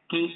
two,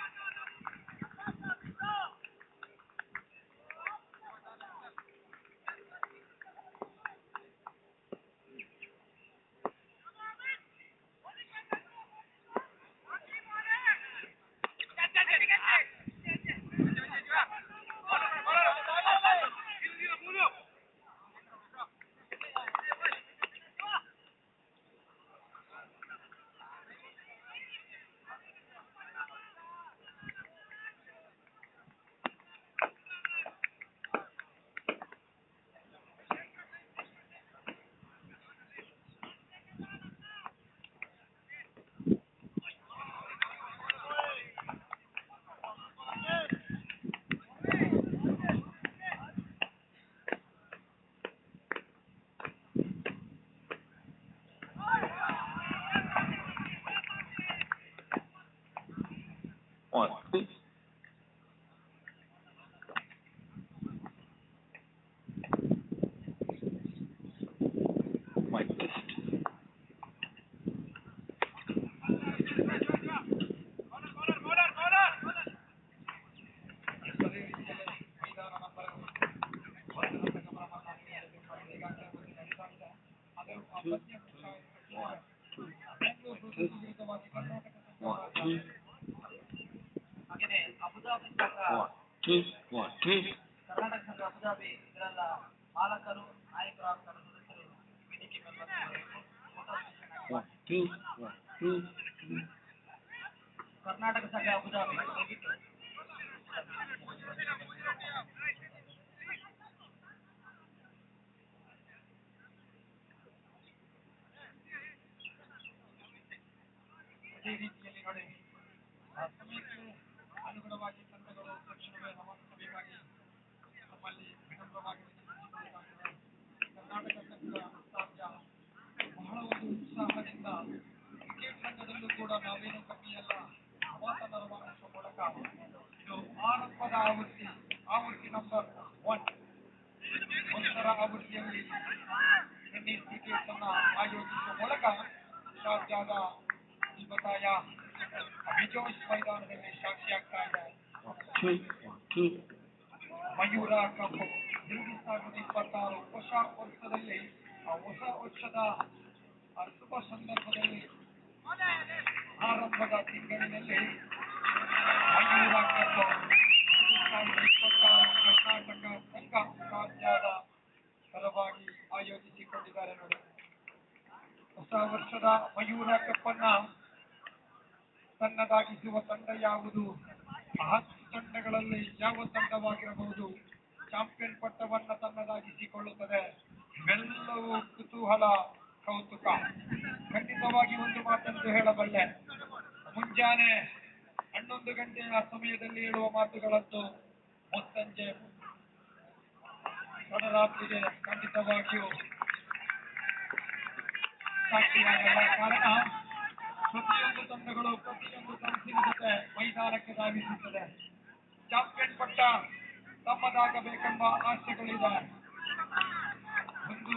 one, two, mic test. Two, one, two, mic test. One, two, one, two, one, two. Karnataka ಸಂಘ Abu Dhabi ಇದರಲ್ಲ ಮಾಲಕರು ನಾಯಕರು ಹಾಗೂ ತಂಡ ಸದಸ್ಯರು ವೇದಿಕೆ ಮೇಲೆ ಬಂದಿದ್ದಾರೆ. One, two, one, two. Karnataka ಸಂಘ ಅಬುದಾಬಿ ದಯವಿಟ್ಟು ಅದೇ ರೀತಿಯಲ್ಲಿ ನೋಡಿ ಆ ಸಮಯಕ್ಕೆ ಅನುಗುಣವಾಗಿ ತಂಡಗಳು ತಕ್ಷಣವೇ ನಮಸ್ಕರಿಗಾಗಿ ನಮ್ಮಲ್ಲಿ ವಿನಮ್ರವಾಗಿ ವಿನಂತಿಸಿಕೊಳ್ಳಬೇಕಾಗಿದೆ. ಕರ್ನಾಟಕ ಸಂಘ ರಾಜ್ಯ ಬಹಳ ಒಂದು ಉತ್ಸಾಹದಿಂದ ಕ್ರಿಕೆಟ್ ರಂಗದಲ್ಲೂ ಕೂಡ ನಾವೇನು ಕಮ್ಮಿಯಲ್ಲ ನವಾತನ ರವಾನಿಸುವ ಮೂಲಕ ಇದು ಆರಂಭದ ಆವೃತ್ತಿ ನಂಬರ್ 1 ಆವೃತ್ತಿಯಲ್ಲಿ ಟೆನ್ನಿಸ್ ಕ್ರಿಕೆಟ್ ಅನ್ನ ಆಯೋಜಿಸುವ ಮೂಲಕ ಶಾರ್ಜಾದ ಇಬತಾಯ ಅಭಿಜೋಶ್ ಮೈದಾನದಲ್ಲಿ ಸಾಕ್ಷಿಯಾಗ್ತಾ ಇದೆ. ಮಯೂರ ಕಪ್ 2026 ಹೊಸ ವರ್ಷದಲ್ಲಿ ಹೊಸ ವರ್ಷದ ಶುಭ ಸಂದರ್ಭದಲ್ಲಿ ಆರಂಭದ ತಿಂಗಳಿನಲ್ಲಿ ಮಯೂರ ಕಪ್ 2026 ಕರ್ನಾಟಕ ಸಂಘ ರಾಜ್ಯದ ಪರವಾಗಿ ಆಯೋಜಿಸಿಕೊಂಡಿದ್ದಾರೆ. ನೋಡಿ, ಹೊಸ ವರ್ಷದ ಮಯೂರ ಕಪ್ ಅನ್ನ ತನ್ನದಾಗಿಸುವ ತಂಡ ಯಾವುದು? 10 ತಂಡಗಳಲ್ಲಿ ಯಾವ ತಂಡವಾಗಿರಬಹುದು ಚಾಂಪಿಯನ್ ಪಟ್ಟವನ್ನ ತನ್ನದಾಗಿಸಿಕೊಳ್ಳುತ್ತದೆ? ಇವೆಲ್ಲವೂ ಕುತೂಹಲ, ಕೌತುಕ. ಖಂಡಿತವಾಗಿ ಒಂದು ಮಾತಂತೂ ಹೇಳಬಲ್ಲೆ, ಮುಂಜಾನೆ 11 ಗಂಟೆಯ ಸಮಯದಲ್ಲಿ ಹೇಳುವ ಮಾತುಗಳಂತೂ ಮುಸ್ಸಂಜೆ ತಡರಾತ್ರಿಗೆ ಖಂಡಿತವಾಗಿಯೂ ಸಾಕ್ಷಿಯಾಗಲ್ಲ. ಕಾರಣ ಪ್ರತಿಯೊಂದು ತಂಡಗಳು ಪ್ರತಿಯೊಂದು ಸಂಸ್ಥೆಯ ಜೊತೆ ಮೈದಾನಕ್ಕೆ ಧಾವಿಸುತ್ತದೆ. ಚಾಂಪಿಯನ್ ಪಟ್ಟ ತಮ್ಮದಾಗಬೇಕೆಂಬ ಆಸೆಗಳಿದೆ. ಒಂದು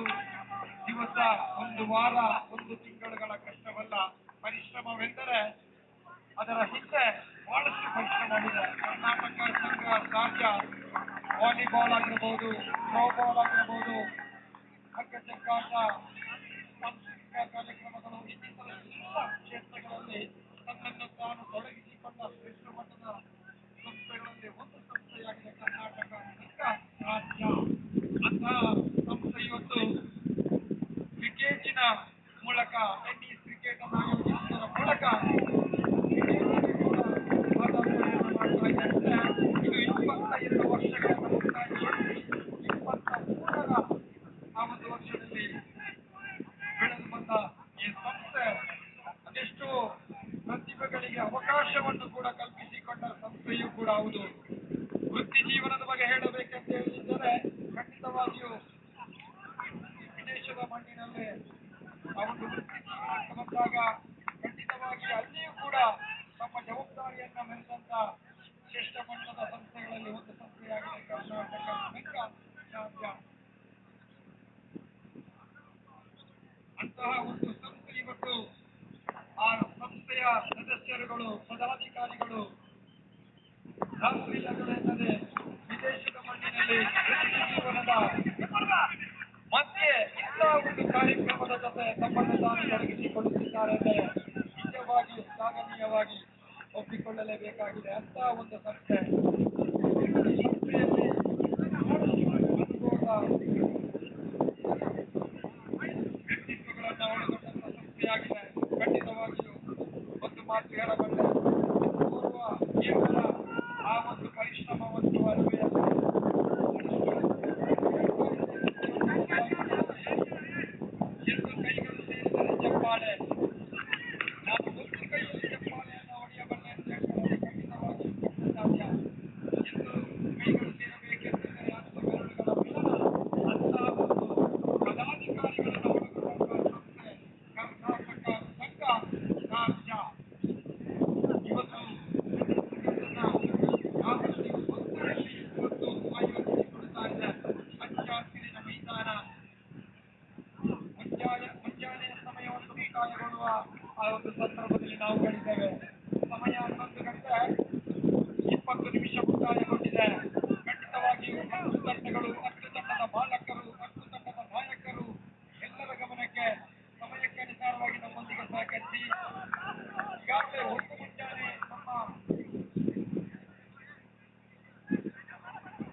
ದಿವಸ, ಒಂದು ವಾರ, ಒಂದು ತಿಂಗಳುಗಳ ಕಷ್ಟವಲ್ಲ. ಪರಿಶ್ರಮವೆಂದರೆ ಅದರ ಹಿಂದೆ ಬಹಳಷ್ಟು ಪರಿಶ್ರಮವಿದೆ. ಕರ್ನಾಟಕ ಸಂಘ ರಾಜ್ಯ ವಾಲಿಬಾಲ್ ಆಗಿರಬಹುದು, ಥ್ರೋಬಾಲ್ ಆಗಿರಬಹುದು, ಹಗ್ಗ ಜಗ್ಗಾಟ, ಸಾಂಸ್ಕೃತಿಕ ಕಾರ್ಯಕ್ರಮಗಳು ಇನ್ನಿತರ ಎಲ್ಲ ಕ್ಷೇತ್ರಗಳಲ್ಲಿ ತನ್ನನ್ನು ತಾನು ತೊಡಗಿಸಿಕೊಂಡ ಶ್ರೇಷ್ಠ ಮಟ್ಟದ ಸಂಸ್ಥೆಗಳಲ್ಲಿ ಒಂದು ಸಂಸ್ಥೆಯಾಗಿದೆ ಕರ್ನಾಟಕ ಸಂಘ ರಾಜ್ಯ. ಅಂತಹ ಸಂಸ್ಥೆ ಇವತ್ತು ಕ್ರಿಕೆಟಿನ ಮೂಲಕ, ಟೆನ್ನಿಸ್ ಕ್ರಿಕೆಟ್ ಅನ್ನು ಆಯೋಜಿಸುವುದರ ಮೂಲಕ ಇದು 25 ವರ್ಷಗಳನ್ನು ಮುಕ್ತಾಯಗೊಳಿಸಿ 23ರ ಆ ಒಂದು ವರ್ಷದಲ್ಲಿ ಬೆಳೆದು ಬಂದ ಈ ಸಂಸ್ಥೆ ಅದೆಷ್ಟೋ ಪ್ರತಿಭೆಗಳಿಗೆ ಅವಕಾಶವನ್ನು ಕೂಡ ಕಲ್ಪಿಸಿಕೊಂಡ ಸಂಸ್ಥೆಯೂ ಕೂಡ ಹೌದು. ವೃತ್ತಿ ಜೀವನದ ಬಗ್ಗೆ ಹೇಳಬೇಕೆಂತ ಹೇಳಿದರೆ ಖಂಡಿತವಾಗಿಯೂ ವಿದೇಶದ ಮಣ್ಣಿನಲ್ಲಿ ಆ ಒಂದು ವೃತ್ತಿ ಜೀವನಕ್ಕೆ ಬಂದಾಗ ಖಂಡಿತವಾಗಿ ಅಲ್ಲಿಯೂ ಕೂಡ ತಮ್ಮ ಜವಾಬ್ದಾರಿಯನ್ನ ಮೆರೆದಂತ ಶ್ರೇಷ್ಠ ಮಟ್ಟದ ಸಂಸ್ಥೆಗಳಲ್ಲಿ ಒಂದು ಸಂಸ್ಥೆಯಾಗಿದೆ ಕರ್ನಾಟಕ ಸಂಘ ರಾಜ್ಯ. ಅಂತಹ ಒಂದು ಸಂಸ್ಥೆ ಇವತ್ತು ಆ ಸಂಸ್ಥೆಯ ಸದಸ್ಯರುಗಳು, ಪದಾಧಿಕಾರಿಗಳು ರಾಷ್ಟ್ರೀಯಗಳೆನ್ನದೆ ವಿದೇಶದ ಮಣ್ಣಿನಲ್ಲಿ ವೃತ್ತಿ ಜೀವನದ ಮಧ್ಯೆ ಇಂತಹ ಒಂದು ಕಾರ್ಯಕ್ರಮದ ಜೊತೆ ತಮ್ಮನ್ನು ತಾನು ತೊಡಗಿಸಿಕೊಳ್ಳುತ್ತಿದ್ದಾರೆ ಎಂದರೆ ನಿಜವಾಗಿಯೂ ಶ್ಲಾಘನೀಯವಾಗಿ ಒಪ್ಪಿಕೊಳ್ಳಲೇಬೇಕಾಗಿದೆ. ಅಂತಹ ಒಂದು ಸಂಸ್ಥೆ ಸಂಸ್ಥೆಯಲ್ಲಿ ಅನುಭವ ವ್ಯಕ್ತಿತ್ವಗಳನ್ನು ಒಳಗೊಂಡಂತ ಸಂಸ್ಥೆಯಾಗಿದೆ. ಖಂಡಿತವಾಗಿಯೂ ಒಂದು ಮಾತು ಹೇಳಬಲ್ಲೆ, ಪೂರ್ವ ಕೇವಲ ಆ ಒಂದು ಪರಿಶ್ರಮವನ್ನು ಅರಿವೆಯ ಎರಡು ಕೈಗಳು ಸೇರಿದರೆ ಚಪ್ಪಾಳೆ. ನಾನು ಒಂದು ಕೈಯಲ್ಲಿ ಚಪ್ಪಾಳೆಯನ್ನು ಹೊಡೆಯಬಲ್ಲೆ ಅಂತ ಹೇಳ್ತಾರೆ. ಖಂಡಿತವಾಗಿಯೂ ಸಾಧ್ಯ. ಎರಡು ಕೈಗಳು ಸೇರಬೇಕೆಂದರೆ ಹತ್ತು ಬೆರಳುಗಳ ಮಿಲನ. ಅಂತಹ ಒಂದು ಪದಾಧಿಕಾರಿಗಳನ್ನು ಒಳಗೊಂಡಂತಹ ಸಂಸ್ಥೆ ಕರ್ನಾಟಕ ಸಂಘ ರಾಜ್ಯ. ಇವತ್ತು ರಾಷ್ಟ್ರೀಯ ಸಂಸ್ಥೆಯಲ್ಲಿ ಇವತ್ತು ಆಯೋಜಿಸಿಕೊಳ್ತಾ ಇದೆ. ಹಚ್ಚಹಸಿರಿನ ಮೈದಾನ, ಮುಂಜಾನೆಯ ಸಮಯವನ್ನು ಮುಕ್ತಾಯಗೊಳ್ಳುವ ಆ ಒಂದು ಸಂದರ್ಭದಲ್ಲಿ ನಾವು ಗಳಿದ್ದೇವೆ. ಸಮಯ 11 ಗಂಟೆ 20 ನಿಮಿಷ ಮುಕ್ತಾಯಗೊಂಡಿದೆ. ಖಂಡಿತವಾಗಿಯೂ 10 ತಂಡಗಳು, 10 ತಂಡದ ಬಾಲಕರು, 10 ತಂಡದ ನಾಯಕರು ಎಲ್ಲರ ಗಮನಕ್ಕೆ ಸಮಯಕ್ಕೆ ಅನುಸಾರವಾಗಿ ನಮ್ಮೊಂದಿಗೆ ಸಹಕರಿಸಿ ಈಗಾಗಲೇ ಒಂದು ಮುಂಜಾನೆ ನಮ್ಮ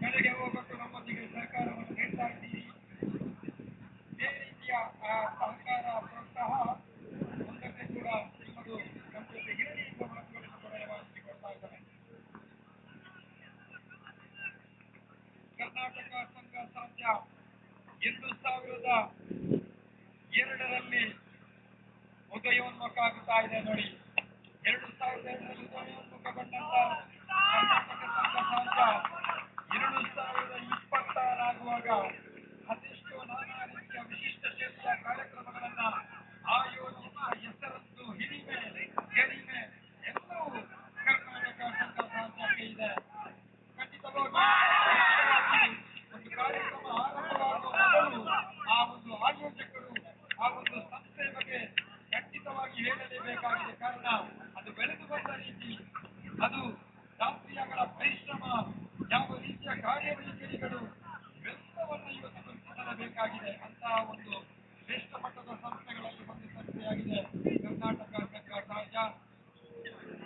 ಕಡೆಗೆ ಹೋಗಟ್ಟು ನಮ್ಮೊಂದಿಗೆ ಸಹಕಾರವನ್ನು ನೀಡ್ತಾ ಇದ್ದೀರಿ. ಇದೇ ರೀತಿಯ ಸಹಕಾರ, ಪ್ರೋತ್ಸಾಹ ಮುಂದಕ್ಕೆ ಕೂಡ ನಿಮ್ಮದು ನಮ್ಮ ಜೊತೆ ಇರಲಿ ಎಂಬ ಮಾತುಗಳನ್ನು ಕೂಡ ರವಾನಿಸಿಕೊಳ್ತಾ ಇದ್ದಾರೆ. ಕರ್ನಾಟಕ ಸಂಘ ರಾಜ್ಯ 2002ರಲ್ಲಿ ಉದಯೋನ್ಮುಖ ಆಗುತ್ತಾ ಇದೆ ನೋಡಿ. 2002ರಲ್ಲಿ ಉದಯೋನ್ಮುಖಗೊಂಡಂತ ಕರ್ನಾಟಕ ಸಂಘ ರಾಜ್ಯ 2026 ಆಗುವಾಗ ಅದೆಷ್ಟೋ ನಾನಾ ರೀತಿಯ ವಿಶಿಷ್ಟ ಶೈಲಿಯ ಕಾರ್ಯಕ್ರಮಗಳನ್ನ ಆಯೋಜಿಸುವ ಹೆಸರದ್ದು, ಹಿರಿಮೆ, ಗರಿಮೆ ಎಲ್ಲವೂ ಕರ್ನಾಟಕ ಸಂಘ ರಾಜ್ಯಕ್ಕೆ ಇದೆ. ಖಂಡಿತವಾಗಿ ಒಂದು ಕಾರ್ಯಕ್ರಮ ಆರಂಭವಾಗುವ ಮೊದಲು ಆ ಒಂದು ಆಯೋಜಕರು ಆ ಒಂದು ಸಂಸ್ಥೆಯ ಬಗ್ಗೆ ಖಂಡಿತವಾಗಿ ಹೇಳಲೇಬೇಕಾಗಿದೆ. ಕಾರಣ ಅದು ಬೆಳೆದು ಬಂದ ರೀತಿ, ಅದು ರಾಷ್ಟ್ರೀಯಗಳ ಪರಿಶ್ರಮ, ಯಾವ ರೀತಿಯ ಕಾರ್ಯವೈಖರಿಗಳು ಇವೆಲ್ಲವನ್ನು ಇವತ್ತು ಗುರುತಿಸಲೇಬೇಕಾಗಿದೆ. ಅಂತಹ ಒಂದು ಶ್ರೇಷ್ಠ ಮಟ್ಟದ ಸಂಸ್ಥೆಗಳಲ್ಲಿ ಒಂದು ಸಂಸ್ಥೆಯಾಗಿದೆ ಕರ್ನಾಟಕ ಸಂಘ ರಾಜ್ಯ.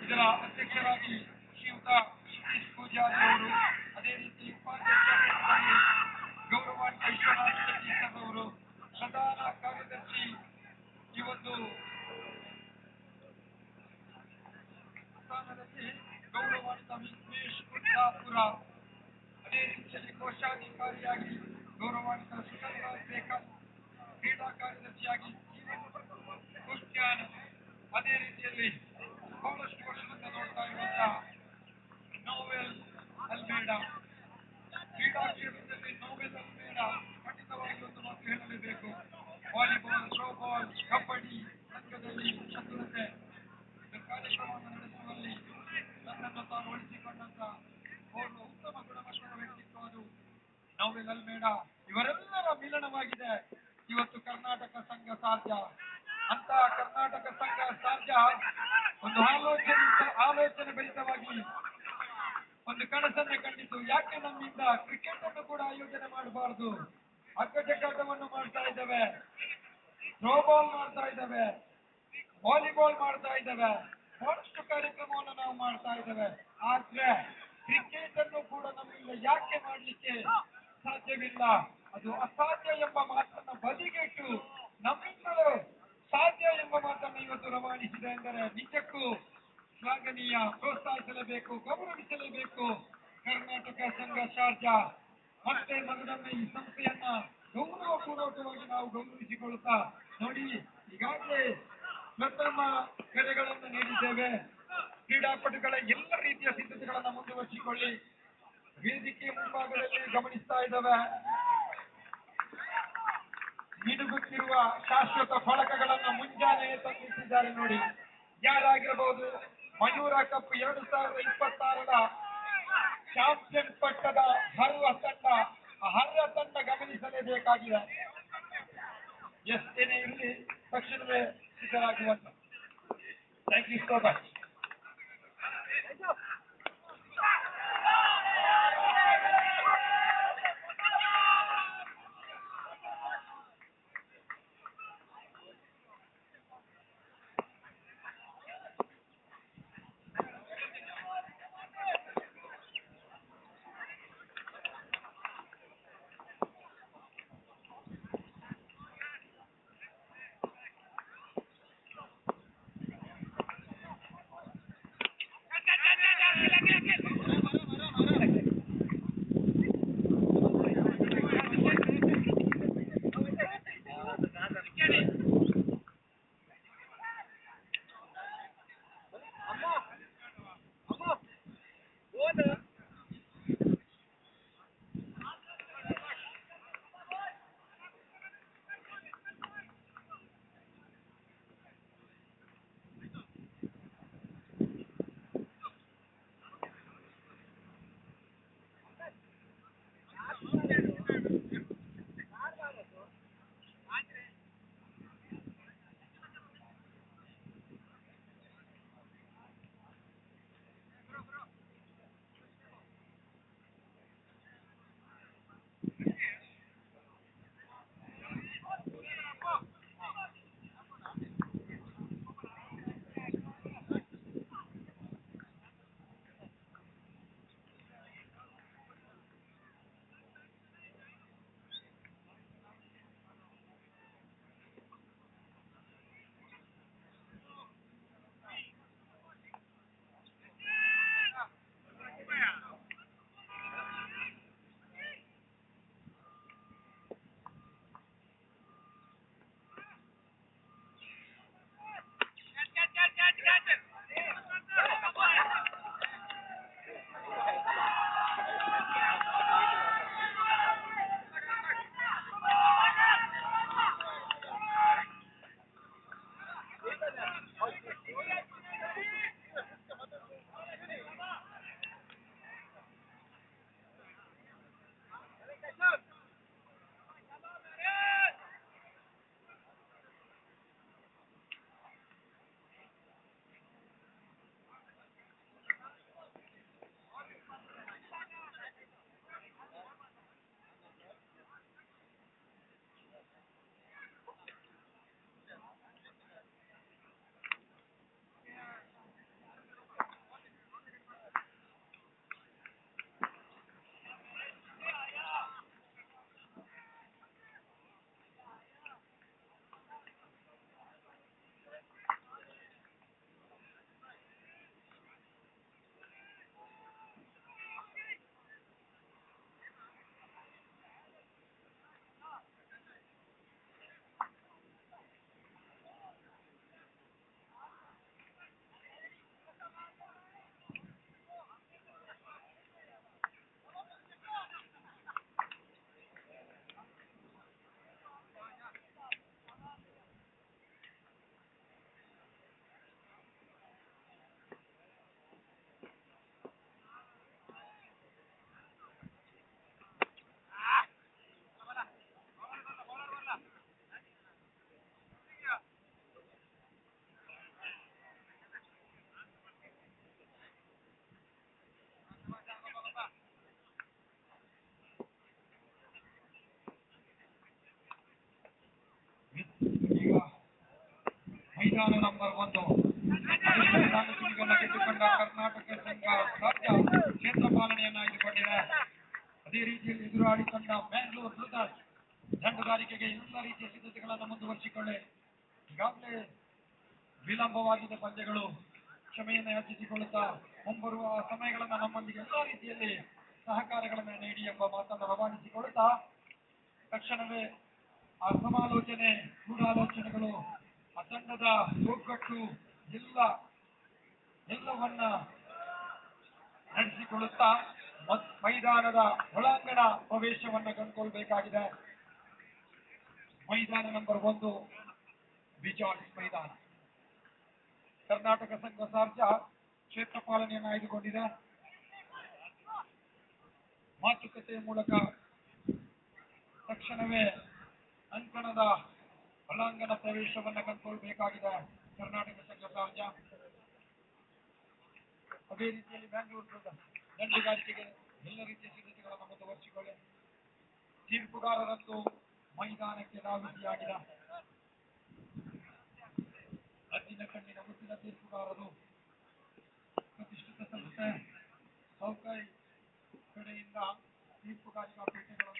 ಇದರ ಅಧ್ಯಕ್ಷರಾಗಿ ಶ್ರೀಯುತ ಸತೀಶ್ ಪೂಜಾರಿ ಅವರು, ಅದೇ ರೀತಿ ಉಪಾಧ್ಯಕ್ಷರಾಗಿ ಗೌರವಾನ್ವಿತ ವಿಶ್ವನಾಥ್ ಶೆಟ್ಟಿ ಸರ್ ಅವರು, ಪ್ರಧಾನ ಕಾರ್ಯದರ್ಶಿ ಈ ಒಂದು ಸ್ಥಾನದಲ್ಲಿ ಗೌರವಾನ್ವಿತ ವಿಘ್ನೇಶ್ ಕುಂದಾಪುರ, ಅದೇ ರೀತಿಯಲ್ಲಿ ಕೋಶಾಧಿಕಾರಿಯಾಗಿ ಗೌರವಾನ್ವಿತ ಸುಗಂಧ ಶೇಖರ್, ಕ್ರೀಡಾ ಕಾರ್ಯದರ್ಶಿಯಾಗಿ ಕುಷ್ಟ್ಯಾನ್, ಅದೇ ರೀತಿಯಲ್ಲಿ ಬಹಳಷ್ಟು ವರ್ಷದಿಂದ ನೋಡ್ತಾ ಇರುವಂತಹ ನೋವೆಲ್ ಅಲ್ಮೇಡ, ಕ್ರೀಡಾ ಕ್ಷೇತ್ರದಲ್ಲಿ ನೋವೆಲ್ ಅಲ್ಮೇಡ ಖಂಡಿತವಾಗಿ ಒಂದು ಮಾತು ಹೇಳಲೇಬೇಕು. ವಾಲಿಬಾಲ್, ಥ್ರೋಬಾಲ್, ಕಬಡ್ಡಿ ಬೇಡ, ಇವರೆಲ್ಲರ ಮಿಲನವಾಗಿದೆ ಇವತ್ತು ಕರ್ನಾಟಕ ಸಂಘ ಸಾಧ್ಯ. ಅಂತ ಕರ್ನಾಟಕ ಸಂಘ ಸಾಧ್ಯ ಒಂದು ಆಲೋಚನೆ ಭರಿತವಾಗಿ ಒಂದು ಕನಸನ್ನೇ ಕಂಡಿತು. ಯಾಕೆ ನಮ್ಮಿಂದ ಕ್ರಿಕೆಟ್ ಅನ್ನು ಕೂಡ ಆಯೋಜನೆ ಮಾಡಬಾರದು? ಹಗ್ಗಜಗ್ಗಾಟವನ್ನು ಮಾಡ್ತಾ ಇದ್ದೇವೆ, ಥ್ರೋ ಬಾಲ್ ಮಾಡ್ತಾ ಇದ್ದೇವೆ, ವಾಲಿಬಾಲ್ ಮಾಡ್ತಾ ಇದ್ದೇವೆ, ಬಹಳಷ್ಟು ಕಾರ್ಯಕ್ರಮವನ್ನು ನಾವು ಮಾಡ್ತಾ ಇದ್ದೇವೆ. ಆದ್ರೆ ಕ್ರಿಕೆಟ್ ಅನ್ನು ಕೂಡ ನಮ್ಮಿಂದ ಯಾಕೆ ಮಾಡ್ಲಿಕ್ಕೆ ಸಾಧ್ಯವಿಲ್ಲ? ಅದು ಅಸಾಧ್ಯ ಎಂಬ ಮಾತನ್ನ ಬದಿಗಿಟ್ಟು ನಮ್ಮಿಂದಲೂ ಸಾಧ್ಯ ಎಂಬ ಮಾತನ್ನು ಇವತ್ತು ರವಾನಿಸಿದೆ ಎಂದರೆ ನಿಜಕ್ಕೂ ಶ್ಲಾಘನೀಯ. ಪ್ರೋತ್ಸಾಹಿಸಲೇಬೇಕು, ಗೌರವಿಸಲೇಬೇಕು ಕರ್ನಾಟಕ ಸಂಘ ಶಾರ್ಜಾ. ಮತ್ತೆ ಮಗದೊಮ್ಮೆ ಈ ಸಂಸ್ಥೆಯನ್ನ ಗೌರವಪೂರ್ವಕವಾಗಿ ನಾವು ಗೌರವಿಸಿಕೊಳ್ಳುತ್ತಾ ನೋಡಿ, ಈಗಾಗಲೇ ಪ್ರಥಮ ಕರೆಗಳನ್ನು ನೀಡಿದ್ದೇವೆ. ಕ್ರೀಡಾಪಟುಗಳ ಎಲ್ಲ ರೀತಿಯ ಸಿದ್ಧತೆಗಳನ್ನು ಮುಂದುವರಿಸಿಕೊಳ್ಳಿ. ವೇದಿಕೆ ಮುಂಭಾಗದಲ್ಲಿ ಗಮನಿಸ್ತಾ ಇದ್ದಾವೆ ಮಿನುಗುತ್ತಿರುವ ಶಾಶ್ವತ ಫಲಕಗಳನ್ನು ಮುಂಜಾನೆ ತಂದಿಟ್ಟಿದ್ದಾರೆ ನೋಡಿ. ಯಾರಾಗಿರಬಹುದು? ಮಯೂರ ಕಪ್ 2026ರ ಚಾಂಪಿಯನ್ ಪಟ್ಟದ ಹರ್ವ ತಂಡ ಗಮನಿಸಲೇಬೇಕಾಗಿದೆ. ಎಷ್ಟೇನೇ ಇರಲಿ ತಕ್ಷಣವೇ ಸಿದ್ಧರಾಗುವಂತ. Thank you so much. ಮೈದಾನ ನಂಬರ್ 1 ಗೆದ್ದುಕೊಂಡ ಕರ್ನಾಟಕ ಸಂಘ ರಾಜ್ಯ ಕ್ಷೇತ್ರ ಪಾಲನೆಯನ್ನ ಆಯ್ದುಕೊಂಡಿದೆ. ಅದೇ ರೀತಿಯಲ್ಲಿ ಎದುರಾಡಿಕೊಂಡ ಬ್ಯಾಂಗ್ಳೂರ್ ಬ್ರದರ್ಸ್ ದಂಡುಗಾರಿಕೆಗೆ ಎಲ್ಲ ರೀತಿಯ ಸಿದ್ಧತೆಗಳನ್ನು ಮುಂದುವರಿಸಿಕೊಳ್ಳಿ. ಈಗಾಗಲೇ ವಿಳಂಬವಾಗಿದೆ ಪಂದ್ಯಗಳು, ಕ್ಷಮೆಯನ್ನು ಯಾಚಿಸಿಕೊಳ್ಳುತ್ತಾ ಮುಂಬರುವ ಸಮಯಗಳನ್ನು ನಮ್ಮೊಂದಿಗೆ ಎಲ್ಲ ರೀತಿಯಲ್ಲಿ ಸಹಕಾರಗಳನ್ನು ನೀಡಿ ಎಂಬ ಮಾತನ್ನು ರವಾನಿಸಿಕೊಳ್ಳುತ್ತಾ ತಕ್ಷಣವೇ ಆ ಸಮಾಲೋಚನೆ ಗೂಢಾಲೋಚನೆಗಳು ಆ ತಂಡದ ಒಗ್ಗಟ್ಟು ಎಲ್ಲವನ್ನ ನಡೆಸಿಕೊಳ್ಳುತ್ತಾ ಮೈದಾನದ ಒಳಾಂಗಣ ಪ್ರವೇಶವನ್ನ ಕಂಡುಕೊಳ್ಬೇಕಾಗಿದೆ. ಮೈದಾನ ನಂಬರ್ 1 ಬಿಜಾರ್ಡ್ಸ್ ಮೈದಾನ. ಕರ್ನಾಟಕ ಸಂಘ ಸಾರ್ಜ ಕ್ಷೇತ್ರ ಪಾಲನೆಯನ್ನು ಆಯ್ದುಕೊಂಡಿದೆ. ಮಾತುಕತೆಯ ಮೂಲಕ ತಕ್ಷಣವೇ ಅಂಕಣದ ಒಳಾಂಗಣ ಪ್ರವೇಶವನ್ನ ಕಂಡುಕೊಳ್ಬೇಕಾಗಿದೆ ಕರ್ನಾಟಕ ಸಂಘ ಸಾರ್ಜ. ಅದೇ ರೀತಿಯಲ್ಲಿ ಬ್ಯಾಂಗ್ಳೂರು ದಂಡುಗಾರಿಕೆಗೆ ಎಲ್ಲ ರೀತಿಯ ಸಿದ್ಧತೆಗಳನ್ನು ಮುಂದುವರಿಸಿಕೊಳ್ಳಿ. ತೀರ್ಪುಗಾರರಂತೂ ಮೈದಾನಕ್ಕೆ ಧಾವಿಸಿಯಾಗಿದೆ. ಅಜ್ಜಿನ ಕಣ್ಣಿನ ಮುತ್ತಿನ ತೀರ್ಪುಗಾರರು ಪ್ರತಿಷ್ಠಿತ ಸಂಸ್ಥೆ ಸೌಕೈ ಕಡೆಯಿಂದ ತೀರ್ಪುಗಾರಿಕಾ ಪೀಠಗಳನ್ನು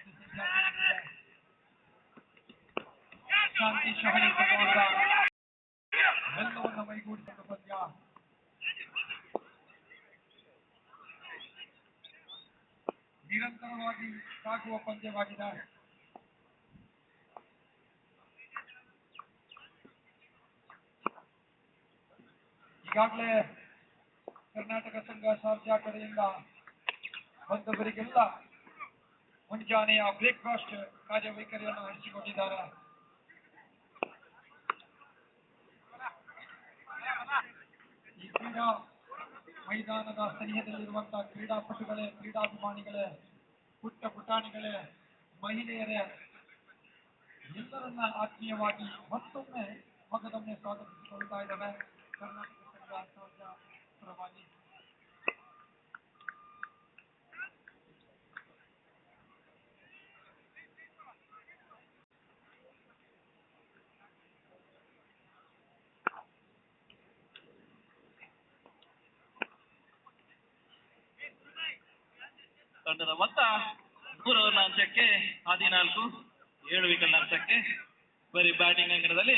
ಶಾಂತಿ ಶಹಣಿ ಎಲ್ಲವನ್ನ ಮೈಗೂಡಿಸಿದ ಪಂದ್ಯ. ನಿರಂತರವಾಗಿ ಸಾಗುವ ಪಂದ್ಯವಾಗಿದೆ. ಈಗಾಗಲೇ ಕರ್ನಾಟಕ ಸಂಘ ಸಾರ್ಜಾ ಕಡೆಯಿಂದ ಬಂದವರಿಗೆಲ್ಲ ಮುಂಜಾನೆಯ ಬ್ರೇಕ್ಫಾಸ್ಟ್ ಕಾರ್ಯವೈಖರಿಯನ್ನು ನಡೆಸಿಕೊಂಡಿದ್ದಾರೆ. ಈ ಕ್ರೀಡಾ ಮೈದಾನದ ಸನಿಹದಲ್ಲಿರುವಂತಹ ಕ್ರೀಡಾಪಟುಗಳೇ, ಕ್ರೀಡಾಭಿಮಾನಿಗಳೇ, ಪುಟ್ಟ ಪುಟಾಣಿಗಳೇ, ಮಹಿಳೆಯರೇ ಎಲ್ಲರನ್ನ ಆತ್ಮೀಯವಾಗಿ ಮತ್ತೊಮ್ಮೆ ಮಗದೊಮ್ಮೆ ಸ್ವಾಗತಿಸಿಕೊಳ್ತಾ ಇದ್ದಾರೆ ಕರ್ನಾಟಕ ಸಂಘ ಸಾರ್ಜಾ ಪರವಾಗಿ. ತಂಡದ ಮೊತ್ತ 3 ಓವರ್ನ ಅಂತ್ಯಕ್ಕೆ 14, 7 ವಿಕೆಟ್ನ ಅಂತ್ಯಕ್ಕೆ. ಬರೀ ಬ್ಯಾಟಿಂಗ್ ಅಂಗಣದಲ್ಲಿ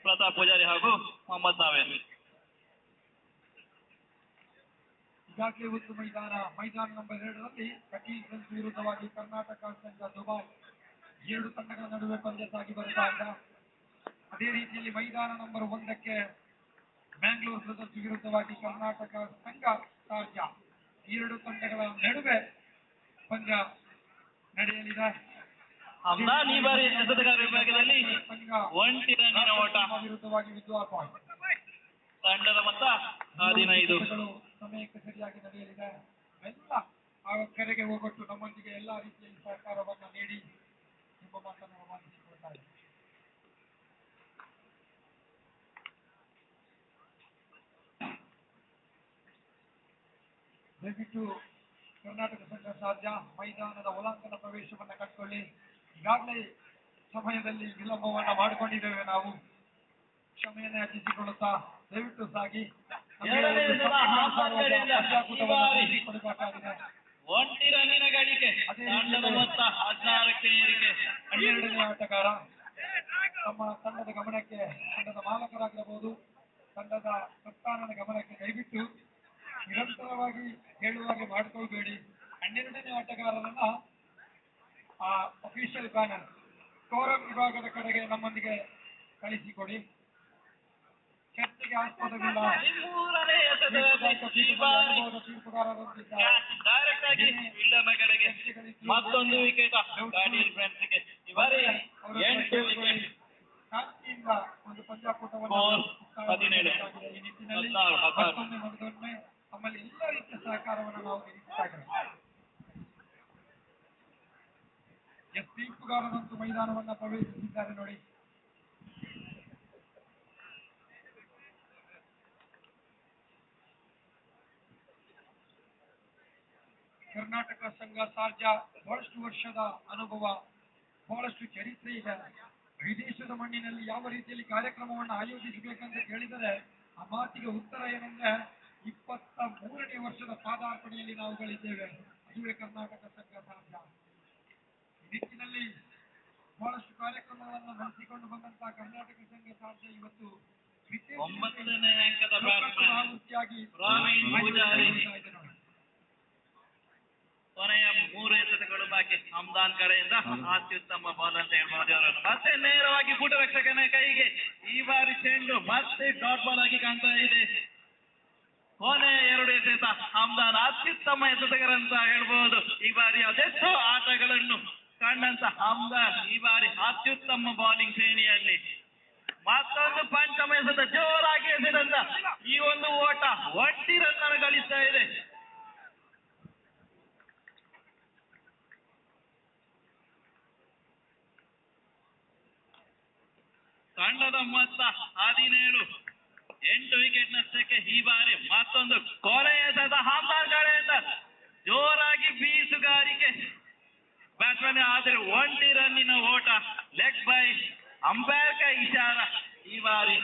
ಪ್ರತಾಪ್ ಪೂಜಾರಿ ಹಾಗೂ ಮೊಹಮ್ಮದ್ ನಾವೇದ್. ಈಗಾಗಲೇ ಒಂದು ಮೈದಾನ ನಂಬರ್ 2ರಲ್ಲಿ ಕಟೀಲ್ ವಿರುದ್ಧವಾಗಿ ಕರ್ನಾಟಕ ಸಂಘ ದುಬೈ 2 ತಂಡಗಳ ನಡುವೆ ಪಂದ್ಯ ಸಾಗಿ ಬರ್ತಾ ಇದೆ. ಅದೇ ರೀತಿಯಲ್ಲಿ ಮೈದಾನ ನಂಬರ್ 1ಕ್ಕೆ ಬ್ಯಾಂಗ್ಳೂರ್ ಬ್ರದರ್ಸ್ ವಿರುದ್ಧವಾಗಿ ಕರ್ನಾಟಕ ಸಂಘ ಸಾರ್ಜಾ 2 ತಂಡಗಳ ನಡುವೆ ಪಂದ್ಯ ನಡೆಯಲಿದೆ. ಈ ಬಾರಿ ಎಸೆತಗಾರ ವಿಭಾಗದಲ್ಲಿ ಒಂಟಿ ರನ್ನಿನ ಓಟ ವಿರುದ್ಧವಾಗಿ ವಿದ್ವಾರ್ ಪಾಯಿಂಟ್. ತಂಡದ ಮೊತ್ತ 15. ಸಮಯಕ್ಕೆ ಸರಿಯಾಗಿ ನಡೆಯಲಿದೆ. ಎಲ್ಲ ಆ ಕರೆಗೆ ಹೋಗೊಟ್ಟು ನಮ್ಮೊಂದಿಗೆ ಎಲ್ಲಾ ರೀತಿಯಲ್ಲಿ ಸಹಕಾರವನ್ನು ನೀಡಿ ಎಂಬ ಮಾತನ್ನು ರವಾನಿಸಿಕೊಳ್ತಾ ಇದೆ. ದಯವಿಟ್ಟು ಕರ್ನಾಟಕ ಸಂಘ ಸಾರ್ಜಾ ಮೈದಾನದ ಒಳಾಂಗಣ ಪ್ರವೇಶವನ್ನ ಕಟ್ಕೊಳ್ಳಿ. ಈಗಾಗಲೇ ಸಮಯದಲ್ಲಿ ವಿಳಂಬವನ್ನ ಮಾಡಿಕೊಂಡಿದ್ದೇವೆ ನಾವು, ಕ್ಷಮೆಯನ್ನು ಯಾಚಿಸಿಕೊಳ್ಳುತ್ತಾ ದಯವಿಟ್ಟು ಸಾಗಿ. ಒಂಟಿ ರನ್ನಿನ ಗಳಿಕೆ, ತಂಡದ ಮೊತ್ತ 16ಕ್ಕೆ ಏರಿಕೆ. 12ನೇ ಆಟಗಾರ ತಮ್ಮ ತಂಡದ ಗಮನಕ್ಕೆ, ತಂಡದ ಮಾಲಕರಾಗಿರಬಹುದು, ತಂಡದ ಕಪ್ತಾನನ ಗಮನಕ್ಕೆ ದಯವಿಟ್ಟು ನಿರಂತರವಾಗಿ ಹೇಳುವಾಗೆ ಮಾಡಿಕೊಳ್ಬೇಡಿ. 12ನೇ ಆಟಗಾರರನ್ನ ಅಫಿಷಿಯಲ್ ಬ್ಯಾನರ್ ಕೋರಂ ವಿಭಾಗದ ಕಡೆಗೆ ನಮ್ಮೊಂದಿಗೆ ಕಳಿಸಿಕೊಡಿ. ಚರ್ಚೆಗೆ ಆಸ್ಪದವಿಲ್ಲ. ಮತ್ತೊಂದು ವಿಕೆಟ್ ಶಾಂತಿಯಿಂದ ಒಂದು ಪಂದ್ಯಾಕೂಟವನ್ನು 17. ಈ ನಿಟ್ಟಿನಲ್ಲಿ ಮತ್ತೊಮ್ಮೆ ನಮ್ಮಲ್ಲಿ ಎಲ್ಲ ರೀತಿಯ ಸಹಕಾರವನ್ನು ನಾವು ನಿರೀಕ್ಷಿಸ್ತಾ ಇದ್ದೇವೆ. ತೀರ್ಪುಗಾರರಂತೂ ಮೈದಾನವನ್ನ ಪ್ರವೇಶಿಸಿದ್ದಾರೆ ನೋಡಿ. ಕರ್ನಾಟಕ ಸಂಘ ಸಾರ್ಜಾ ಬಹಳಷ್ಟು ವರ್ಷದ ಅನುಭವ, ಬಹಳಷ್ಟು ಚರಿತ್ರೆ ಇದೆ. ವಿದೇಶದ ಮಣ್ಣಿನಲ್ಲಿ ಯಾವ ರೀತಿಯಲ್ಲಿ ಕಾರ್ಯಕ್ರಮವನ್ನು ಆಯೋಜಿಸಬೇಕಂತ ಕೇಳಿದರೆ ಆ ಮಾತಿಗೆ ಉತ್ತರ ಏನಂದ್ರೆ 23ನೇ ವರ್ಷದ ಪಾದಾರ್ಪಣೆಯಲ್ಲಿ ನಾವುಗಳಿದ್ದೇವೆ. ಅದುವೇ ಕರ್ನಾಟಕ ಸಂಘ ಸಾಧ್ಯ. ಈ ನಿಟ್ಟಿನಲ್ಲಿ ಬಹಳಷ್ಟು ಕಾರ್ಯಕ್ರಮವನ್ನು ನಡೆಸಿಕೊಂಡು ಬಂದಂತಹ ಕರ್ನಾಟಕ ಸಂಘ ಸಾಧ್ಯ ಇವತ್ತು 9ನೇ ಅಂಕದ ಬ್ಯಾಟ್ಸ್ಮನ್ ಆವೃತ್ತಿಯಾಗಿ ಪ್ರವೀಣ್ ಪೂಜಾರಿ. ಕೊನೆಯ 3 ಎಸೆತಗಳು ಬಾಕಿ. ಹಮ್ದಾನ್ ಕಡೆಯಿಂದ ಅತ್ಯುತ್ತಮ ಬಾಲ್ ಅಂತ ಹೇಳ್ಬೋದು ಅವರನ್ನು. ಮತ್ತೆ ನೇರವಾಗಿ ಪುಟರಕ್ಷಕನ ಕೈಗೆ ಈ ಬಾರಿ ಚೆಂಡು ಮತ್ತೆ ಡಾಟ್ ಬಾಲ್ ಆಗಿ ಕಾಣ್ತಾ ಇದೆ. ಕೊನೆಯ 2 ಎಸೆತ ಹಮ್ದಾನ್ ಅತ್ಯುತ್ತಮ ಎಸೆತಗಾರಂತ ಹೇಳ್ಬೋದು. ಈ ಬಾರಿ ಅದೆಷ್ಟೋ ಆಟಗಳನ್ನು ಕಂಡಂತ ಹಮ್ದಾನ್ ಈ ಬಾರಿ ಅತ್ಯುತ್ತಮ ಬೌಲಿಂಗ್ ಶ್ರೇಣಿಯಲ್ಲಿ ಮತ್ತೊಂದು ಪಂಚಮ ಎಸೆತ ಜೋರಾಗಿ ಎಸೆದಂತ ಈ ಒಂದು ಓಟ 1 ರನ್ ಗಳಿಸ್ತಾ ಇದೆ. ತಂಡದ ಮೊತ್ತ 17, 8 ವಿಕೆಟ್ ನಷ್ಟಕ್ಕೆ ಈ ಬಾರಿ ಮತ್ತೊಂದು ಕೊನೆಯ ಎಸೆತ ಹಮ್ದಾನ್ ಕಡೆಯಿಂದ ಜೋರಾಗಿ ಬೀಸುಗಾರಿಕೆ ಬ್ಯಾಟ್ಸ್ಮನ್. ಆದರೆ 1 ರನ್ನಿನ ಓಟ, ಲೆಗ್ ಬೈ, ಅಂಪೈರ್ ಕ ಇಶಾರ. ಈ ಬಾರಿ